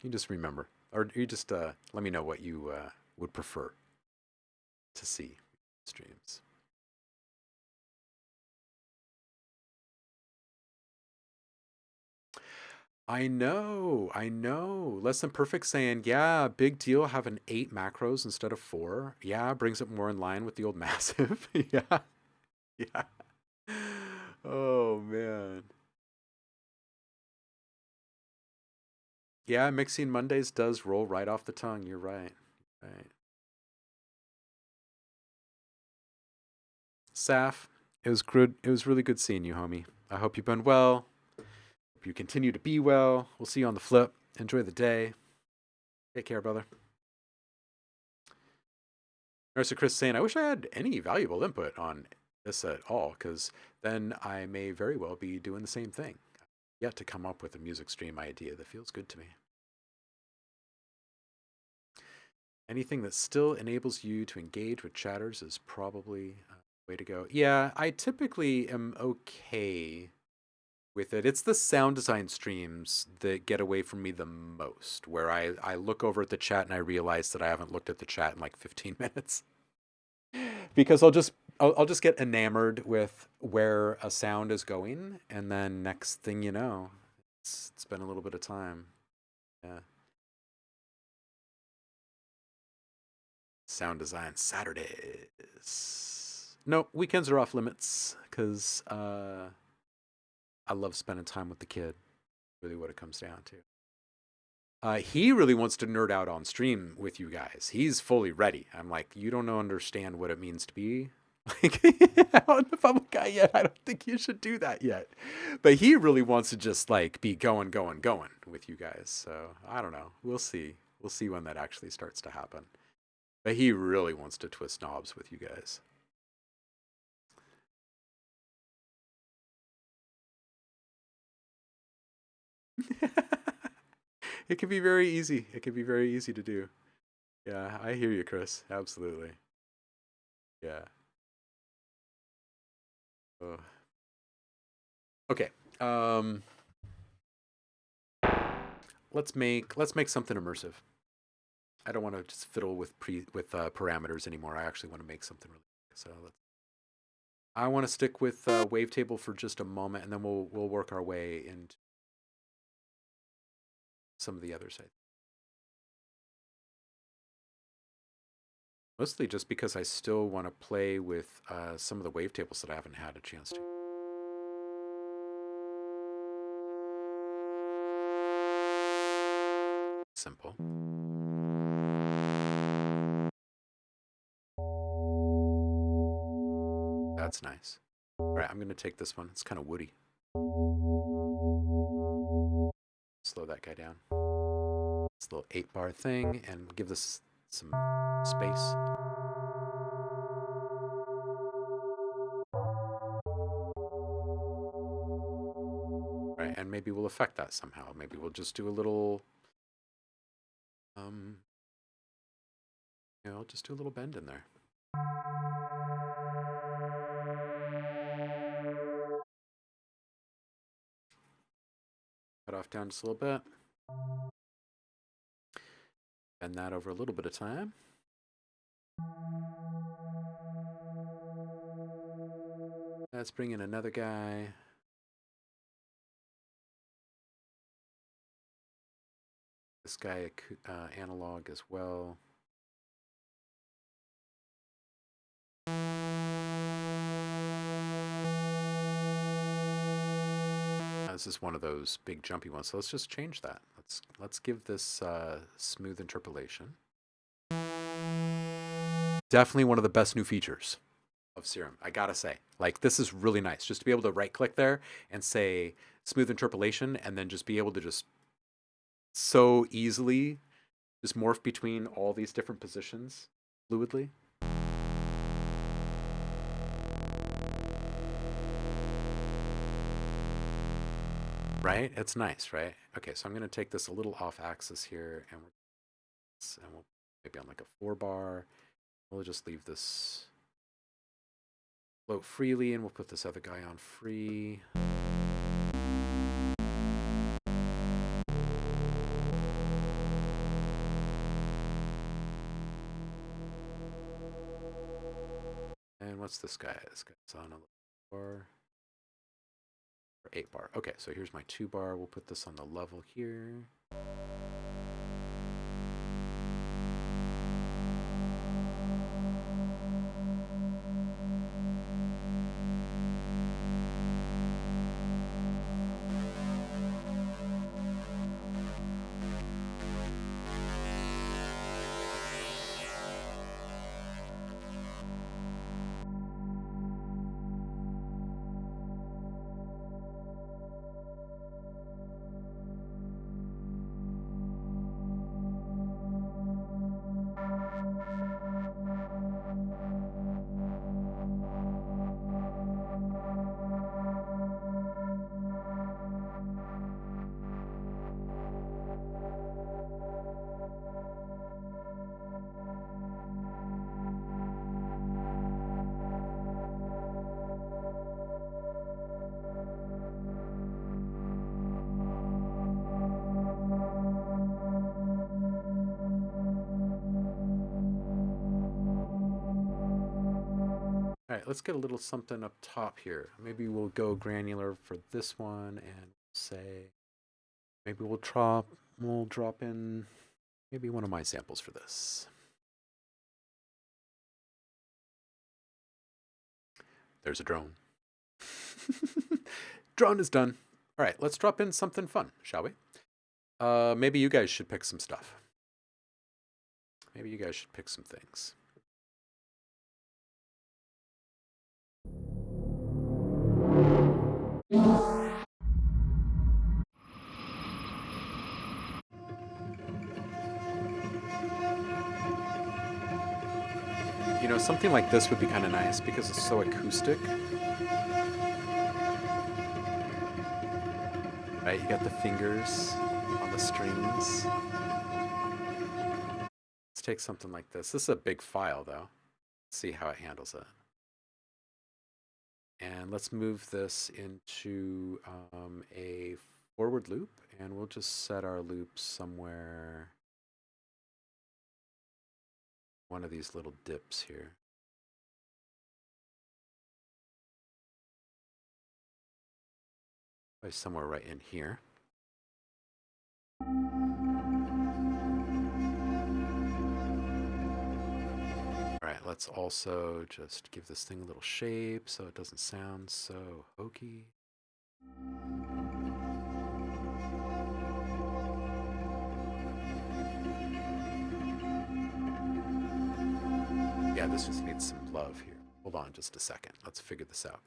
you just remember, or you just let me know what you would prefer to see streams. I know. Less than perfect saying, yeah, big deal having 8 macros instead of 4. Yeah, brings it more in line with the old massive. Yeah, yeah. Oh man. Yeah, mixing Mondays does roll right off the tongue. You're right. Right. Saf, it was good. It was really good seeing you, homie. I hope you've been well. Hope you continue to be well. We'll see you on the flip. Enjoy the day. Take care, brother. Nurse Chris saying, I wish I had any valuable input on this at all, because then I may very well be doing the same thing. Yet to come up with a music stream idea that feels good to me. Anything that still enables you to engage with chatters is probably a way to go. Yeah, I typically am okay with it. It's the sound design streams that get away from me the most, where I look over at the chat and I realize that I haven't looked at the chat in like 15 minutes. Because I'll just get enamored with where a sound is going, and then next thing you know, it's been a little bit of time. Yeah. Sound design Saturdays. No, weekends are off limits because I love spending time with the kid. Really, what it comes down to. He really wants to nerd out on stream with you guys. He's fully ready. I'm like, you don't understand what it means to be like out in the public eye yet. I don't think you should do that yet. But he really wants to just like be going with you guys. So I don't know. We'll see. We'll see when that actually starts to happen. But he really wants to twist knobs with you guys. It can be very easy. It can be very easy to do. Yeah, I hear you, Chris. Absolutely. Yeah. Oh. Okay. Um let's make something immersive. I don't want to just fiddle with parameters anymore. I actually want to make something really. So I want to stick with wavetable for just a moment, and then we'll work our way into some of the other sites. Mostly just because I still want to play with some of the wavetables that I haven't had a chance to. Simple. That's nice. All right, I'm going to take this one. It's kind of woody. Slow that guy down. This little 8-bar thing, and give this some space. Right, and maybe we'll affect that somehow. Maybe we'll just do a little, just do a little bend in there. Cut off down just a little bit. Bend that over a little bit of time. Let's bring in another guy. This guy analog as well. This is one of those big jumpy ones, so let's just change that. Let's give this smooth interpolation. Definitely one of the best new features of Serum, I gotta say. Like, this is really nice, just to be able to right click there and say smooth interpolation, and then just be able to just so easily just morph between all these different positions fluidly. Right? It's nice, right? Okay, so I'm going to take this a little off axis here, and we'll maybe on like a 4-bar. We'll just leave this float freely, and we'll put this other guy on free. And what's this guy? This guy's on a 4 or 8-bar. Okay, so here's my 2-bar. We'll put this on the level here. All right, let's get a little something up top here. Maybe we'll go granular for this one and say, maybe we'll drop in maybe one of my samples for this. There's a drone. Drone is done. All right, let's drop in something fun, shall we? Maybe you guys should pick some stuff. Maybe you guys should pick some things. You know, something like this would be kind of nice because it's so acoustic. Right, you got the fingers on the strings. Let's take something like this. This is a big file, though. Let's see how it handles it. And let's move this into a forward loop, and we'll just set our loop somewhere, one of these little dips here. Probably somewhere right in here. All right, let's also just give this thing a little shape so it doesn't sound so hokey. Yeah, this just needs some love here. Hold on just a second. Let's figure this out.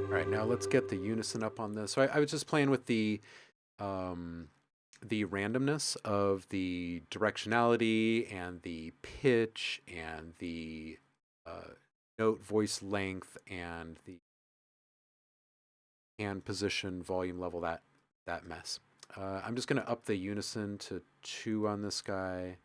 All right, now let's get the unison up on this. So I was just playing with the randomness of the directionality and the pitch and the note voice length and the hand position, volume level, that mess. I'm just going to up the unison to 2 on this guy.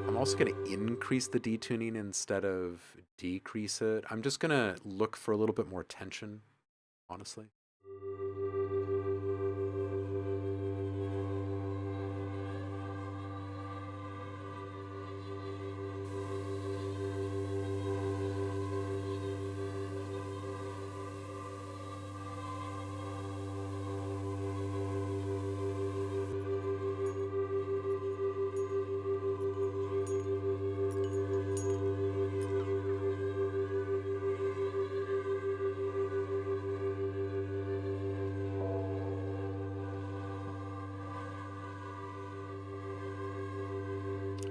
I'm also going to increase the detuning instead of decrease it. I'm just going to look for a little bit more tension, honestly.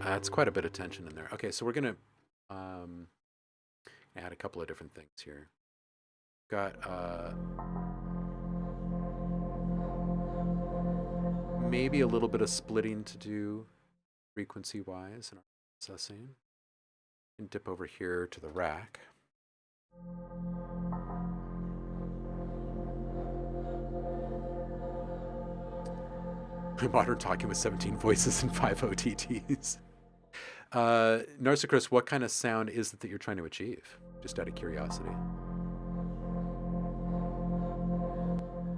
That's quite a bit of tension in there. Okay, so we're going to add a couple of different things here. Got maybe a little bit of splitting to do frequency-wise in our processing. And dip over here to the rack. Modern talking with 17 voices and 5 OTTs. Narcissus, what kind of sound is it that you're trying to achieve? Just out of curiosity.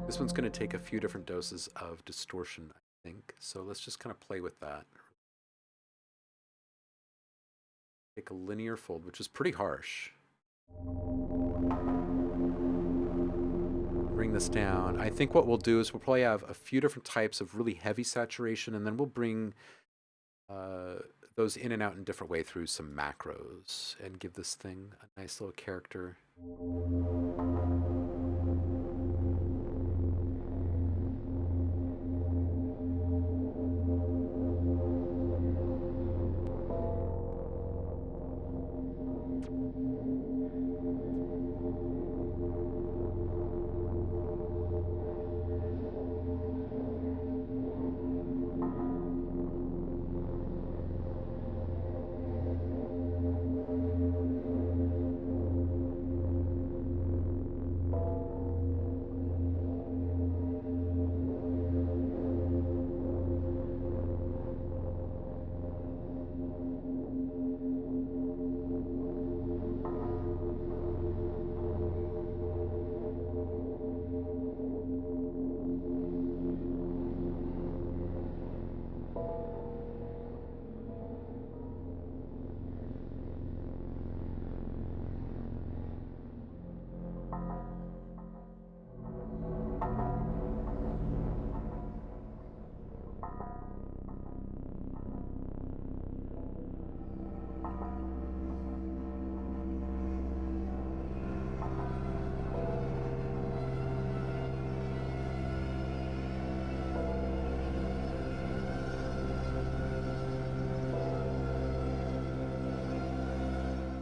This one's going to take a few different doses of distortion, I think. So let's just kind of play with that. Take a linear fold, which is pretty harsh. Bring this down. I think what we'll do is we'll probably have a few different types of really heavy saturation, and then we'll bring those in and out in a different way through some macros and give this thing a nice little character.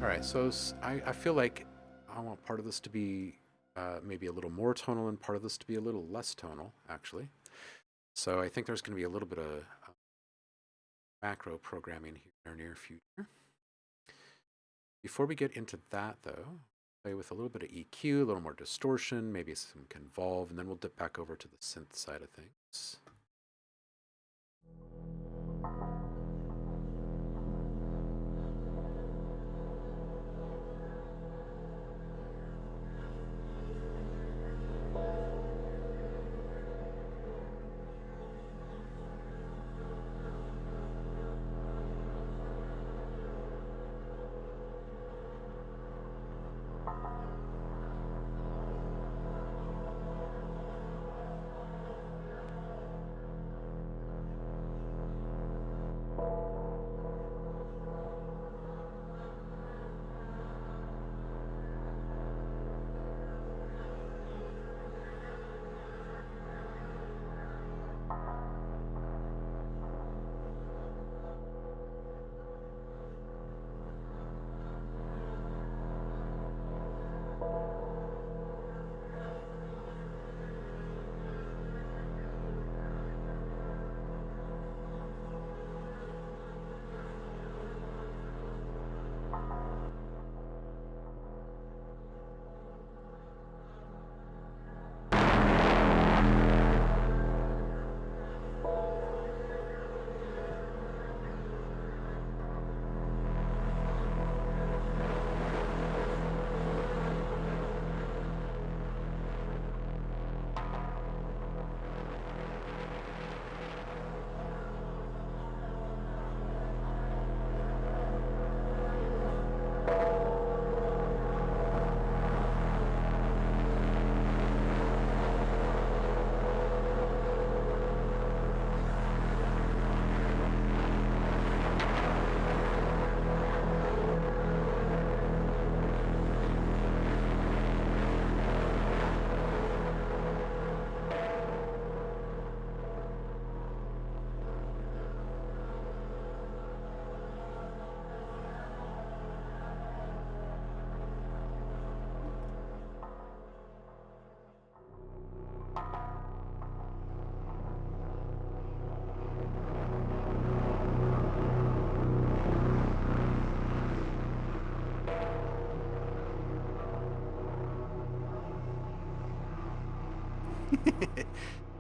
All right, so I feel like I want part of this to be maybe a little more tonal and part of this to be a little less tonal, actually. So I think there's going to be a little bit of macro programming here in our near future. Before we get into that, though, play with a little bit of EQ, a little more distortion, maybe some convolve, and then we'll dip back over to the synth side of things.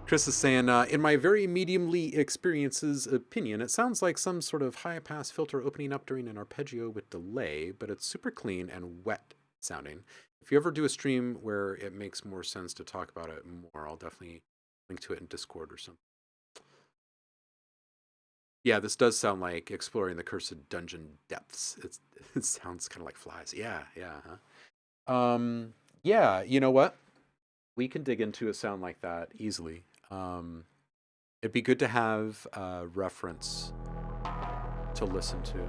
Chris is saying, in my very mediumly experiences opinion, it sounds like some sort of high pass filter opening up during an arpeggio with delay, but it's super clean and wet sounding. If you ever do a stream where it makes more sense to talk about it more, I'll definitely link to it in Discord or something. Yeah, this does sound like exploring the cursed dungeon depths. It sounds kind of like flies. Yeah, yeah. Yeah, you know what? We can dig into a sound like that easily. It'd be good to have a reference to listen to.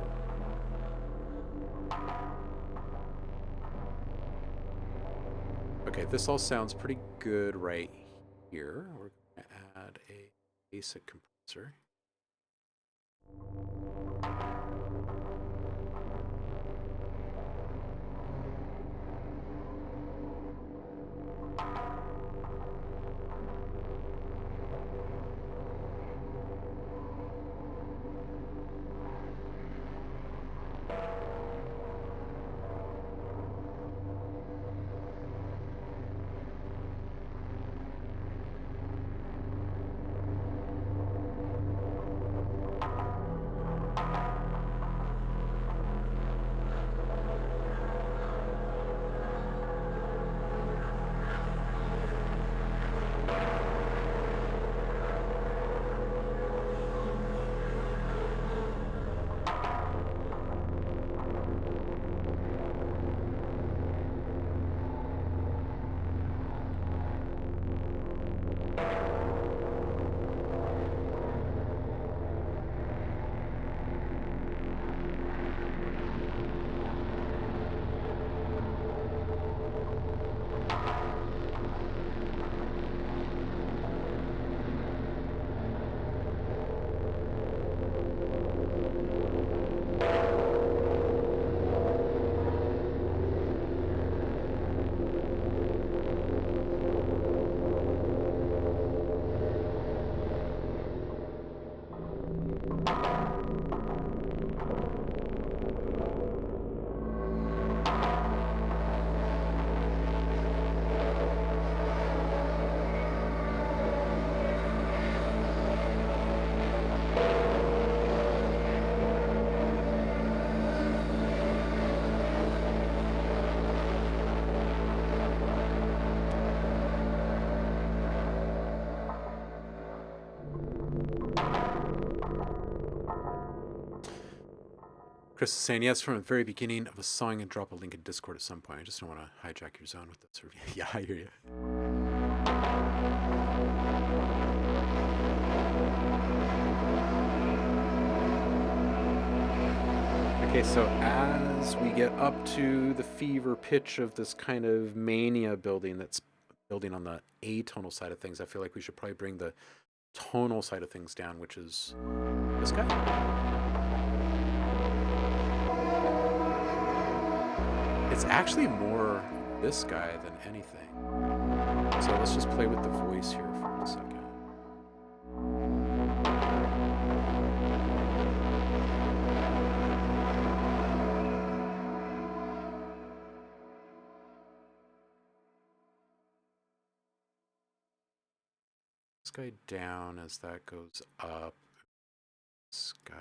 Okay, this all sounds pretty good right here. We're going to add a basic compressor. Chris is saying, yes, from the very beginning of a song and drop a link in Discord at some point. I just don't want to hijack your zone with this review. Yeah, I hear you. Okay, so as we get up to the fever pitch of this kind of mania building that's building on the atonal side of things, I feel like we should probably bring the tonal side of things down, which is this guy. It's actually more this guy than anything. So let's just play with the voice here for a second. This guy down as that goes up. This guy.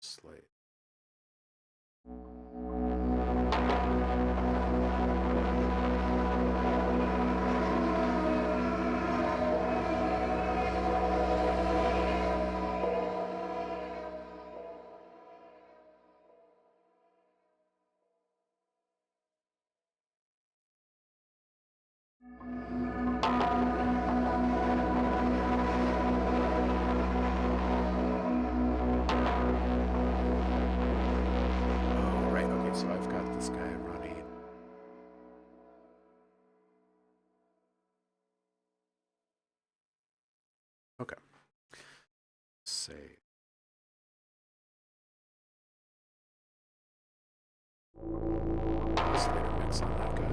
Slate. So I've got this guy running. Okay. Save. Let's later mix on that guy.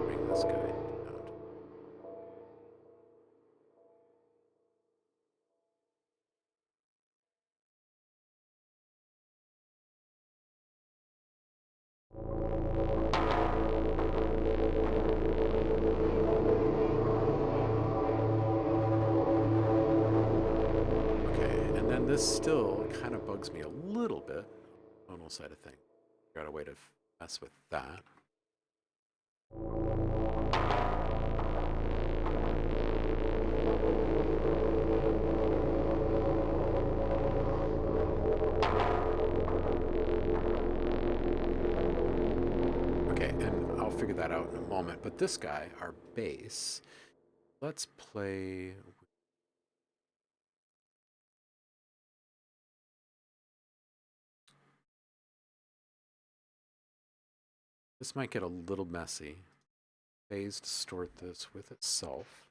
Bring this guy out. This still kind of bugs me a little bit, tonal side of things. Got a way to mess with that. Okay, and I'll figure that out in a moment. But this guy, our bass, let's play. This might get a little messy. Phase distort this with itself.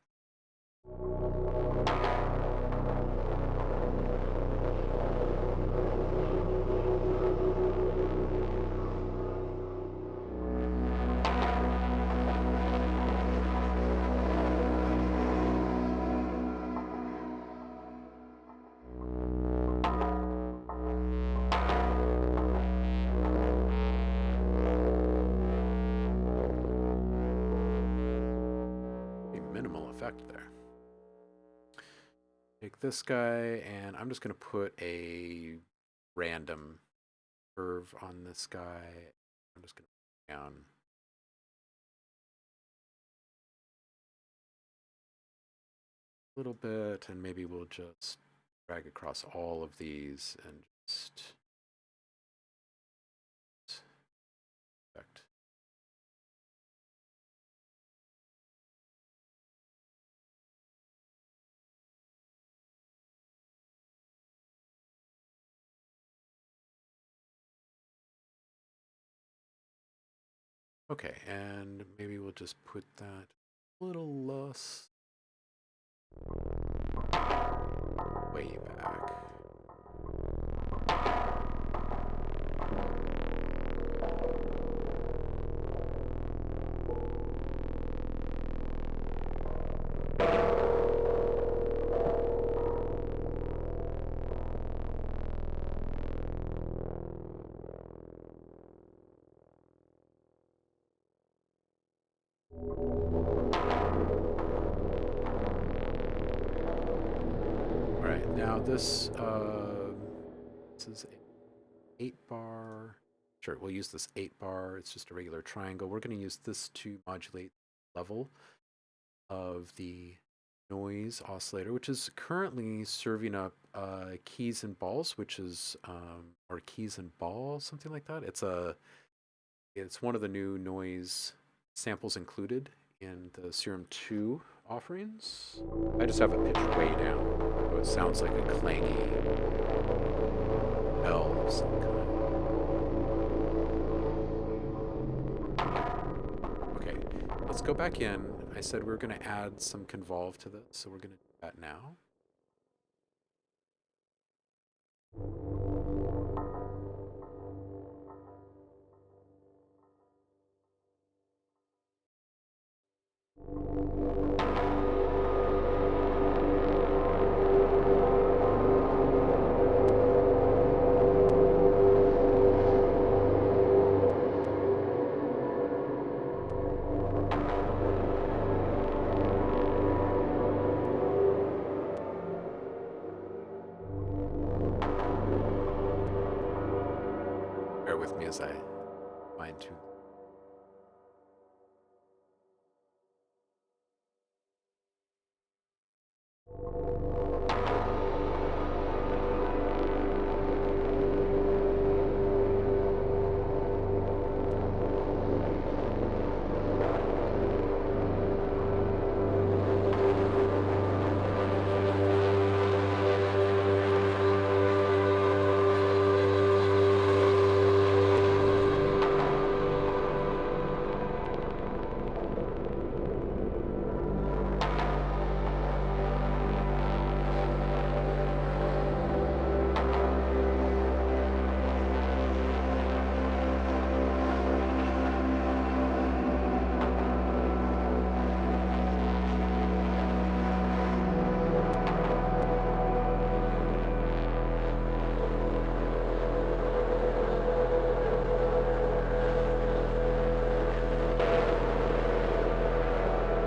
There. Take this guy, and I'm just going to put a random curve on this guy. I'm just going to put down a little bit, and maybe we'll just drag across all of these and just effect. Okay, and maybe we'll just put that a little less way back. Now this is 8 bar. Sure, we'll use this 8 bar. It's just a regular triangle. We're going to use this to modulate level of the noise oscillator, which is currently serving up keys and balls, which is or keys and ball, something like that. It's one of the new noise samples included in the Serum 2 offerings. I just have it pitched way down, so it sounds like a clangy bell of some kind. Okay, let's go back in. I said we are going to add some convolve to this, so we're going to do that now. Bear with me as I fine tune.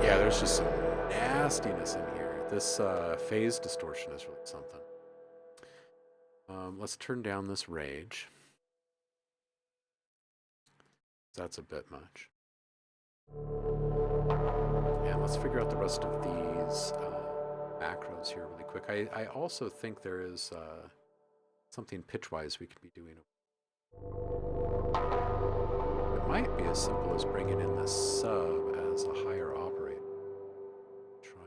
Yeah, there's just some nastiness in here. This phase distortion is really something. Let's turn down this rage. That's a bit much. And let's figure out the rest of these macros here really quick. I also think there is something pitch-wise we could be doing. It might be as simple as bringing in this sub as a higher operator. Try.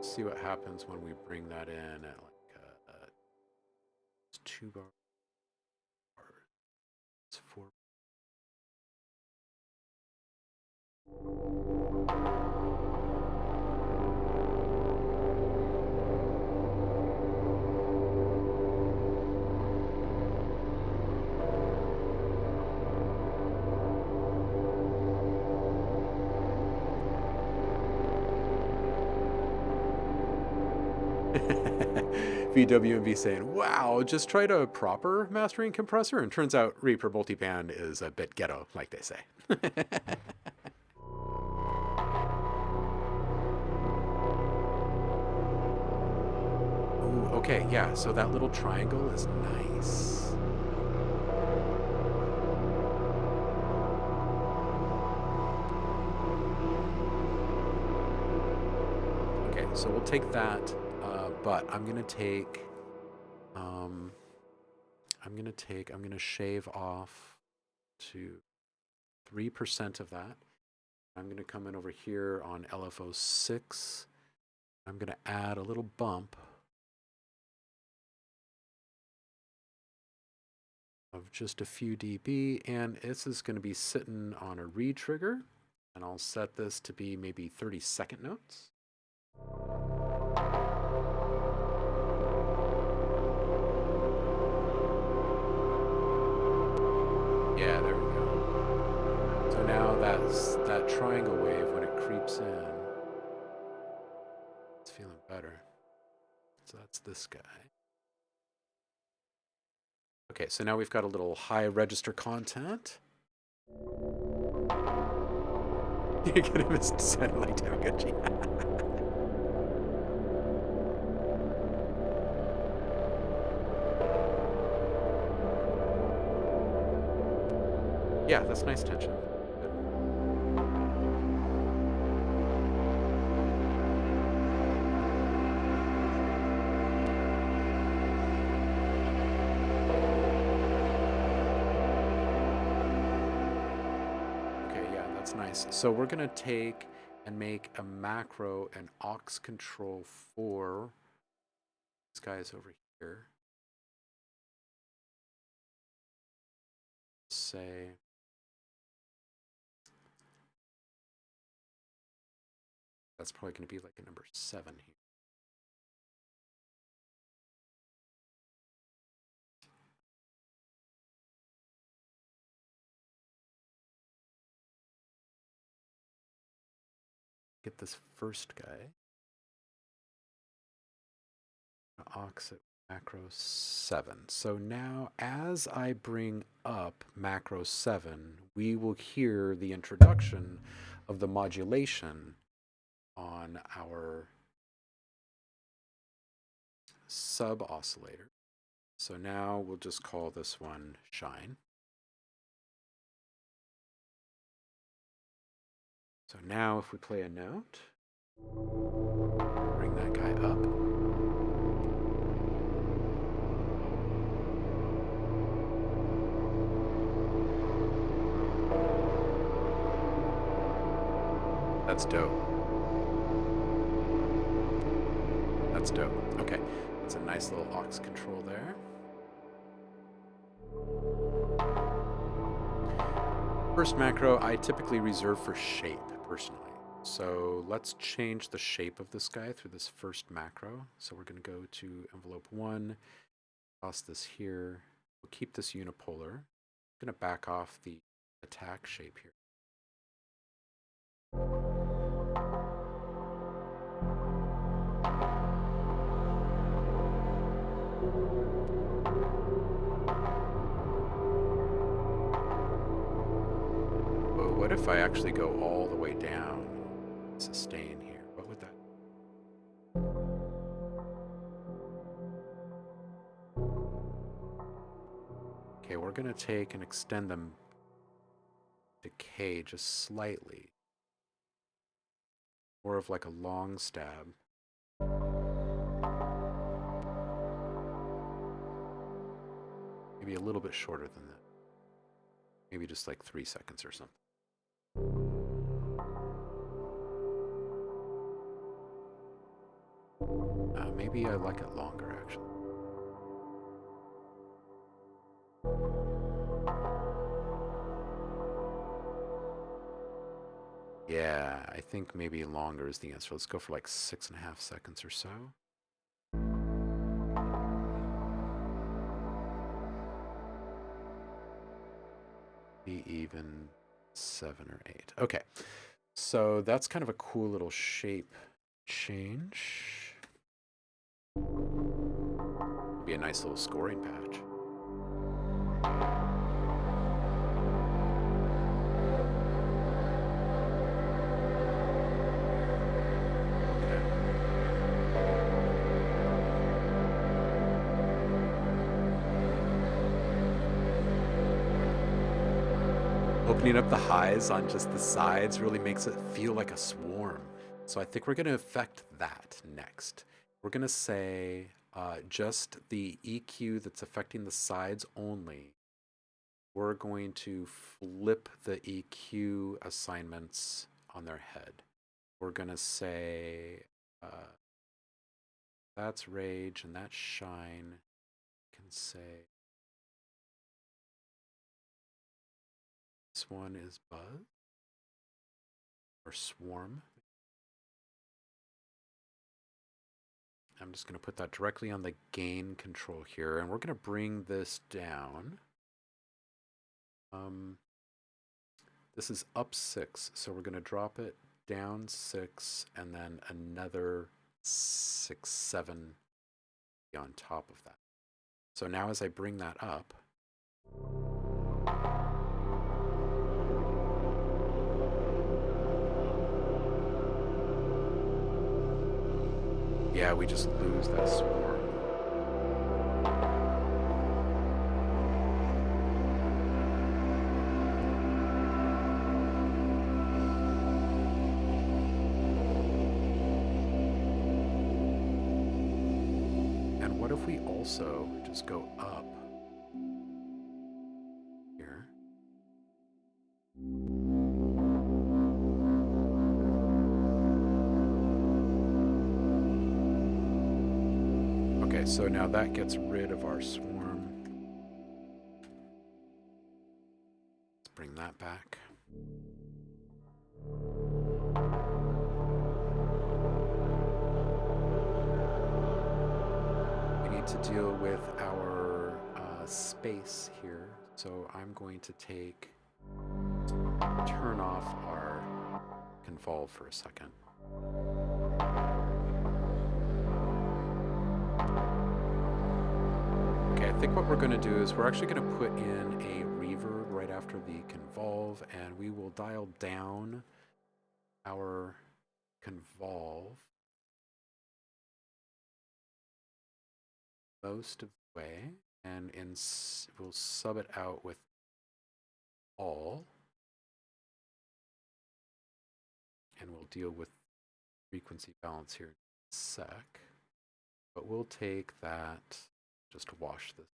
See what happens when we bring that in at like 2 bar. It's 4. VWMB saying, wow, just tried a proper mastering compressor, and turns out Reaper multiband is a bit ghetto, like they say. Ooh, okay, yeah, so that little triangle is nice. Okay, so we'll take that. But I'm gonna shave off to 3% of that. I'm gonna come in over here on LFO6. I'm gonna add a little bump of just a few dB, and this is gonna be sitting on a re-trigger, and I'll set this to be maybe 30-second notes. Yeah, there we go. So now that's that triangle wave when it creeps in. It's feeling better. So that's this guy. Okay, so now we've got a little high register content. You get him as sounding like Tamagotchi. Yeah, that's nice tension. Good. Okay, yeah, that's nice. So we're gonna take and make a macro and aux control for these guys over here. Say that's probably gonna be like a number 7 here. Get this first guy. Aux at macro 7. So now as I bring up macro 7, we will hear the introduction of the modulation on our sub oscillator. So now we'll just call this one shine. So now if we play a note, bring that guy up. That's dope. That's dope. Okay, that's a nice little aux control there. First macro, I typically reserve for shape, personally. So let's change the shape of this guy through this first macro. So we're going to go to envelope 1, toss this here. We'll keep this unipolar. I'm going to back off the attack shape here. But what if I actually go all the way down, sustain here? What would that? Okay, we're going to take and extend them decay just slightly. More of like a long stab. Maybe a little bit shorter than that. Maybe just like 3 seconds or something. Maybe I like it longer, actually. Yeah, I think maybe longer is the answer. Let's go for like 6.5 seconds or so. Be even 7 or 8. Okay, so that's kind of a cool little shape change. Be a nice little scoring patch. Opening up the highs on just the sides really makes it feel like a swarm. So I think we're going to affect that next. We're going to say just the EQ that's affecting the sides only. We're going to flip the EQ assignments on their head. We're going to say that's rage and that's shine. We can say this one is buzz or swarm. I'm just going to put that directly on the gain control here, and we're going to bring this down. This is up 6, so we're going to drop it down 6, and then another 6, 7 on top of that. So now as I bring that up, Yeah, we just lose that swarm. And what if we also just go up here? Okay, so now that gets rid of our swarm. Let's bring that back. We need to deal with our space here. So I'm going to turn off our convolve for a second. Okay, I think what we're going to do is we're actually going to put in a reverb right after the convolve, and we will dial down our convolve most of the way, and we'll sub it out with all, and we'll deal with frequency balance here in a sec. But we'll take that just to wash this.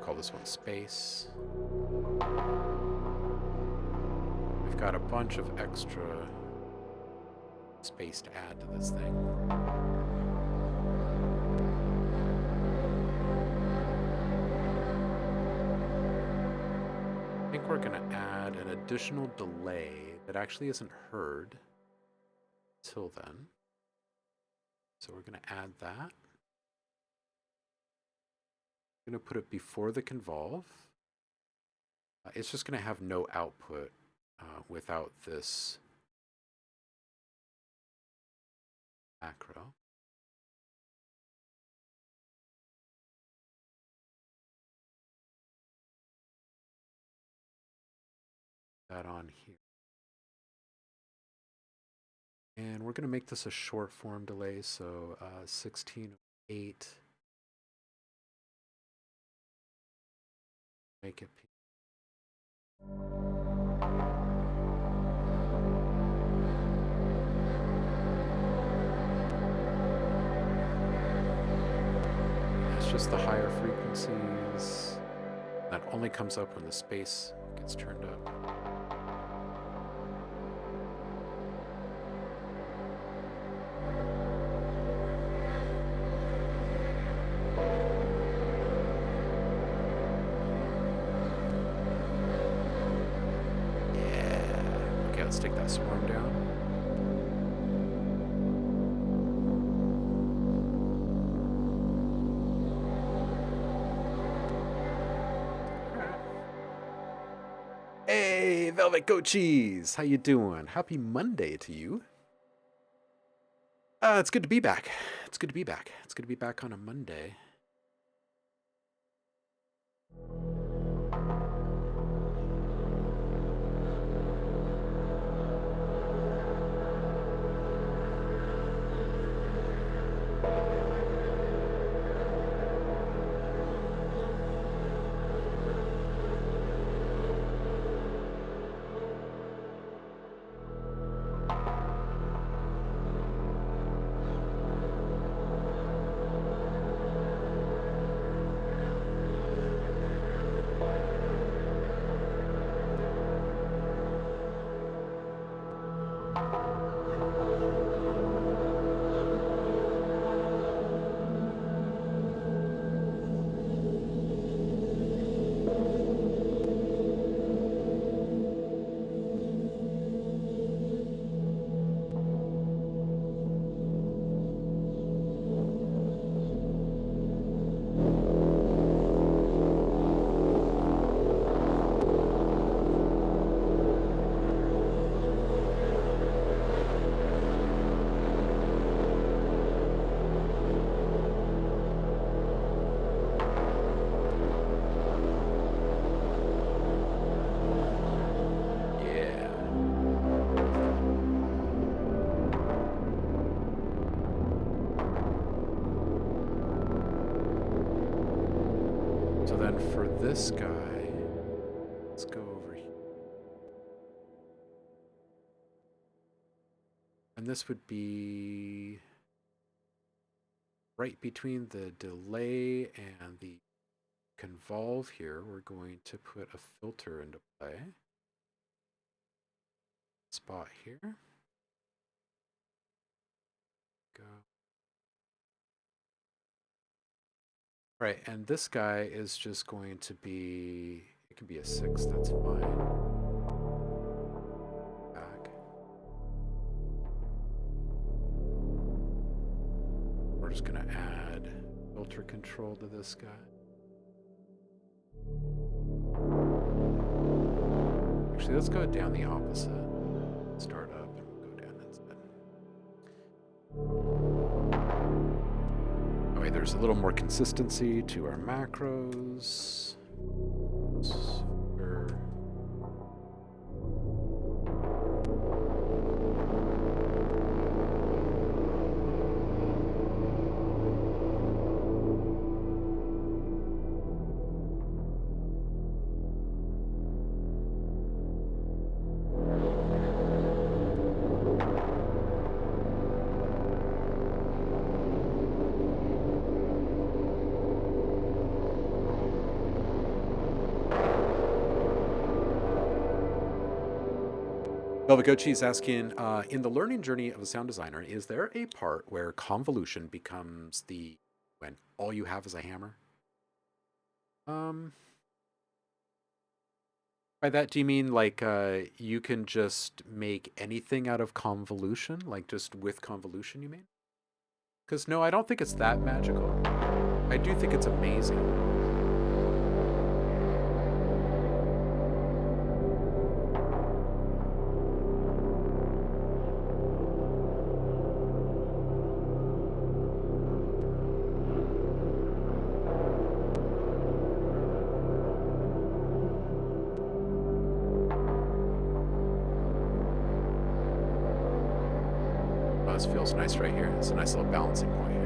Call this one space. We've got a bunch of extra space to add to this thing. I think we're going to add an additional delay that actually isn't heard till then. So we're going to add that. I'm going to put it before the convolve. It's just going to have no output without this macro. That on here. And we're going to make this a short form delay, so 1608. Make it it's just the higher frequencies. That only comes up when the space gets turned up. Let's take that swarm down. Velvet Goat Cheese, how you doing? Happy Monday to you. It's good to be back. It's good to be back. It's good to be back on a Monday. So then for this guy, let's go over here. And this would be right between the delay and the convolve here. We're going to put a filter into play. Spot here. Go. Right, and this guy is just going to be, it can be a 6, that's fine. Back. We're just going to add filter control to this guy. Actually, let's go down the opposite. Start up and we'll go down instead. Oh, wait, there's a little more consistency to our macros. Velvet Gochi is asking, in the learning journey of a sound designer, is there a part where convolution becomes when all you have is a hammer? By that, do you mean like you can just make anything out of convolution? Like just with convolution, you mean? Because no, I don't think it's that magical. I do think it's amazing. This feels nice right here. It's a nice little balancing point here.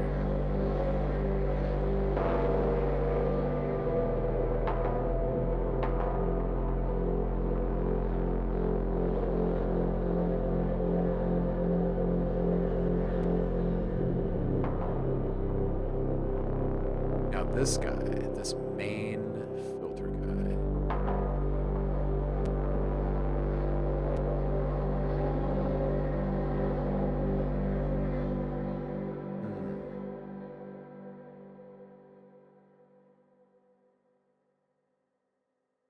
Now this guy, this main filter guy.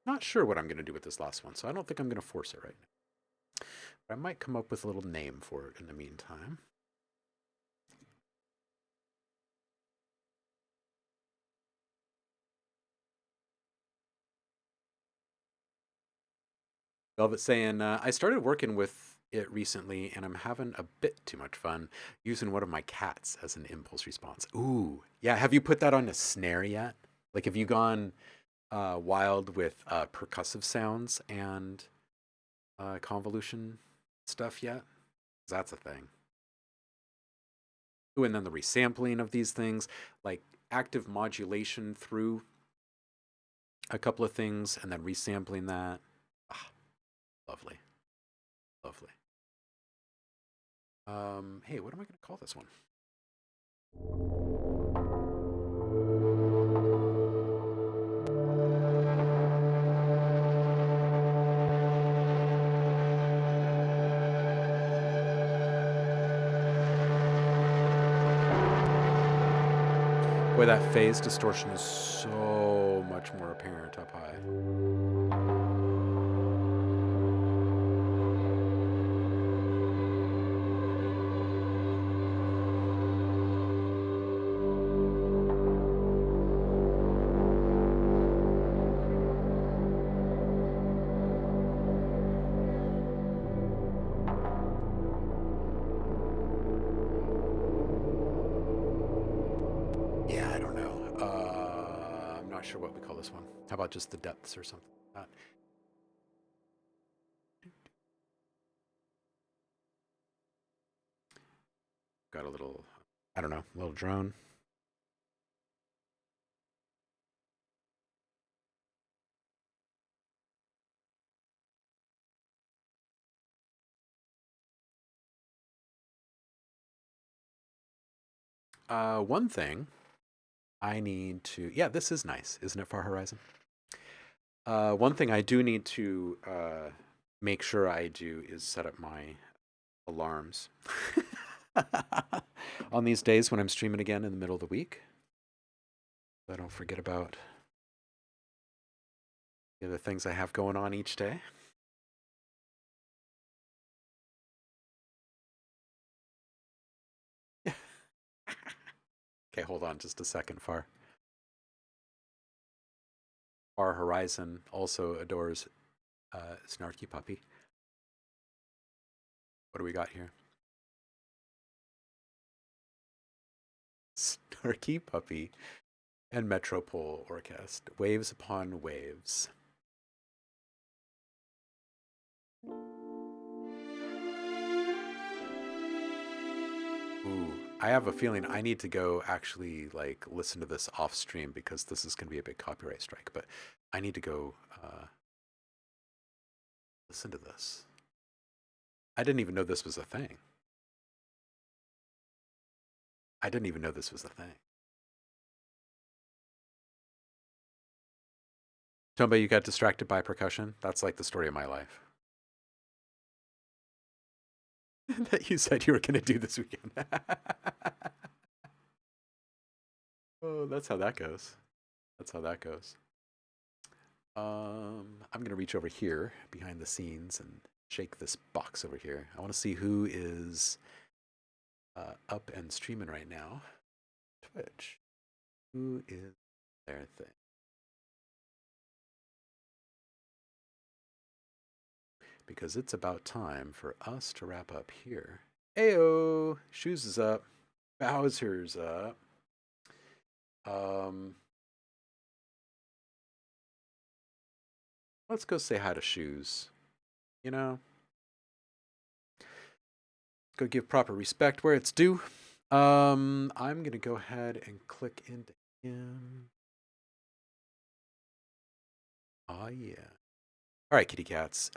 Not sure what I'm going to do with this last one, so I don't think I'm going to force it right now. But I might come up with a little name for it in the meantime. Velvet saying, I started working with it recently and I'm having a bit too much fun using one of my cats as an impulse response. Ooh, yeah. Have you put that on a snare yet? Like, have you gone wild with percussive sounds and convolution stuff yet? 'Cause that's a thing. Ooh, and then the resampling of these things, like active modulation through a couple of things and then resampling that. Ah, lovely. Lovely. Hey, what am I going to call this one? Boy, that phase distortion is so much more apparent up high. Yeah, I don't know. I'm not sure what we call this one. How about just the depths or something like that? Got a little, I don't know, little drone. One thing I need to, yeah, this is nice, isn't it, Far Horizon? One thing I do need to make sure I do is set up my alarms on these days when I'm streaming again in the middle of the week. So I don't forget about the other things I have going on each day. Okay, hold on just a second, Far. Far Horizon also adores Snarky Puppy. What do we got here? Snarky Puppy and Metropole Orchestra. Waves upon waves. Ooh, I have a feeling I need to go actually like listen to this off stream because this is going to be a big copyright strike. But I need to go listen to this. I didn't even know this was a thing. I didn't even know this was a thing. Tomba, you got distracted by percussion? That's like the story of my life. That you said you were going to do this weekend. Oh, that's how that goes. That's how that goes. I'm going to reach over here behind the scenes and shake this box over here. I want to see who is up and streaming right now. Twitch. Who is their thing? Because it's about time for us to wrap up here. Ayo! Shoes is up. Bowser's up. Let's go say hi to Shoes. You know? Go give proper respect where it's due. I'm gonna go ahead and click into him. Oh yeah. All right, kitty cats.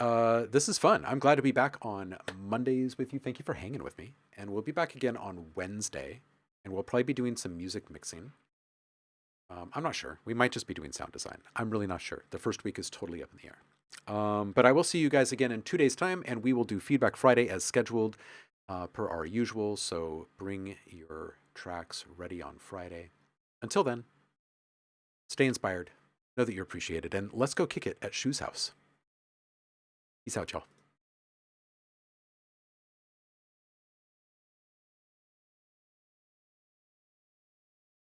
This is fun. I'm glad to be back on Mondays with you. Thank you for hanging with me. And we'll be back again on Wednesday. And we'll probably be doing some music mixing. I'm not sure. We might just be doing sound design. I'm really not sure. The first week is totally up in the air. But I will see you guys again in 2 days' time, and we will do Feedback Friday as scheduled per our usual. So bring your tracks ready on Friday. Until then, stay inspired. Know that you're appreciated, and let's go kick it at Shoe's house. Peace out, y'all.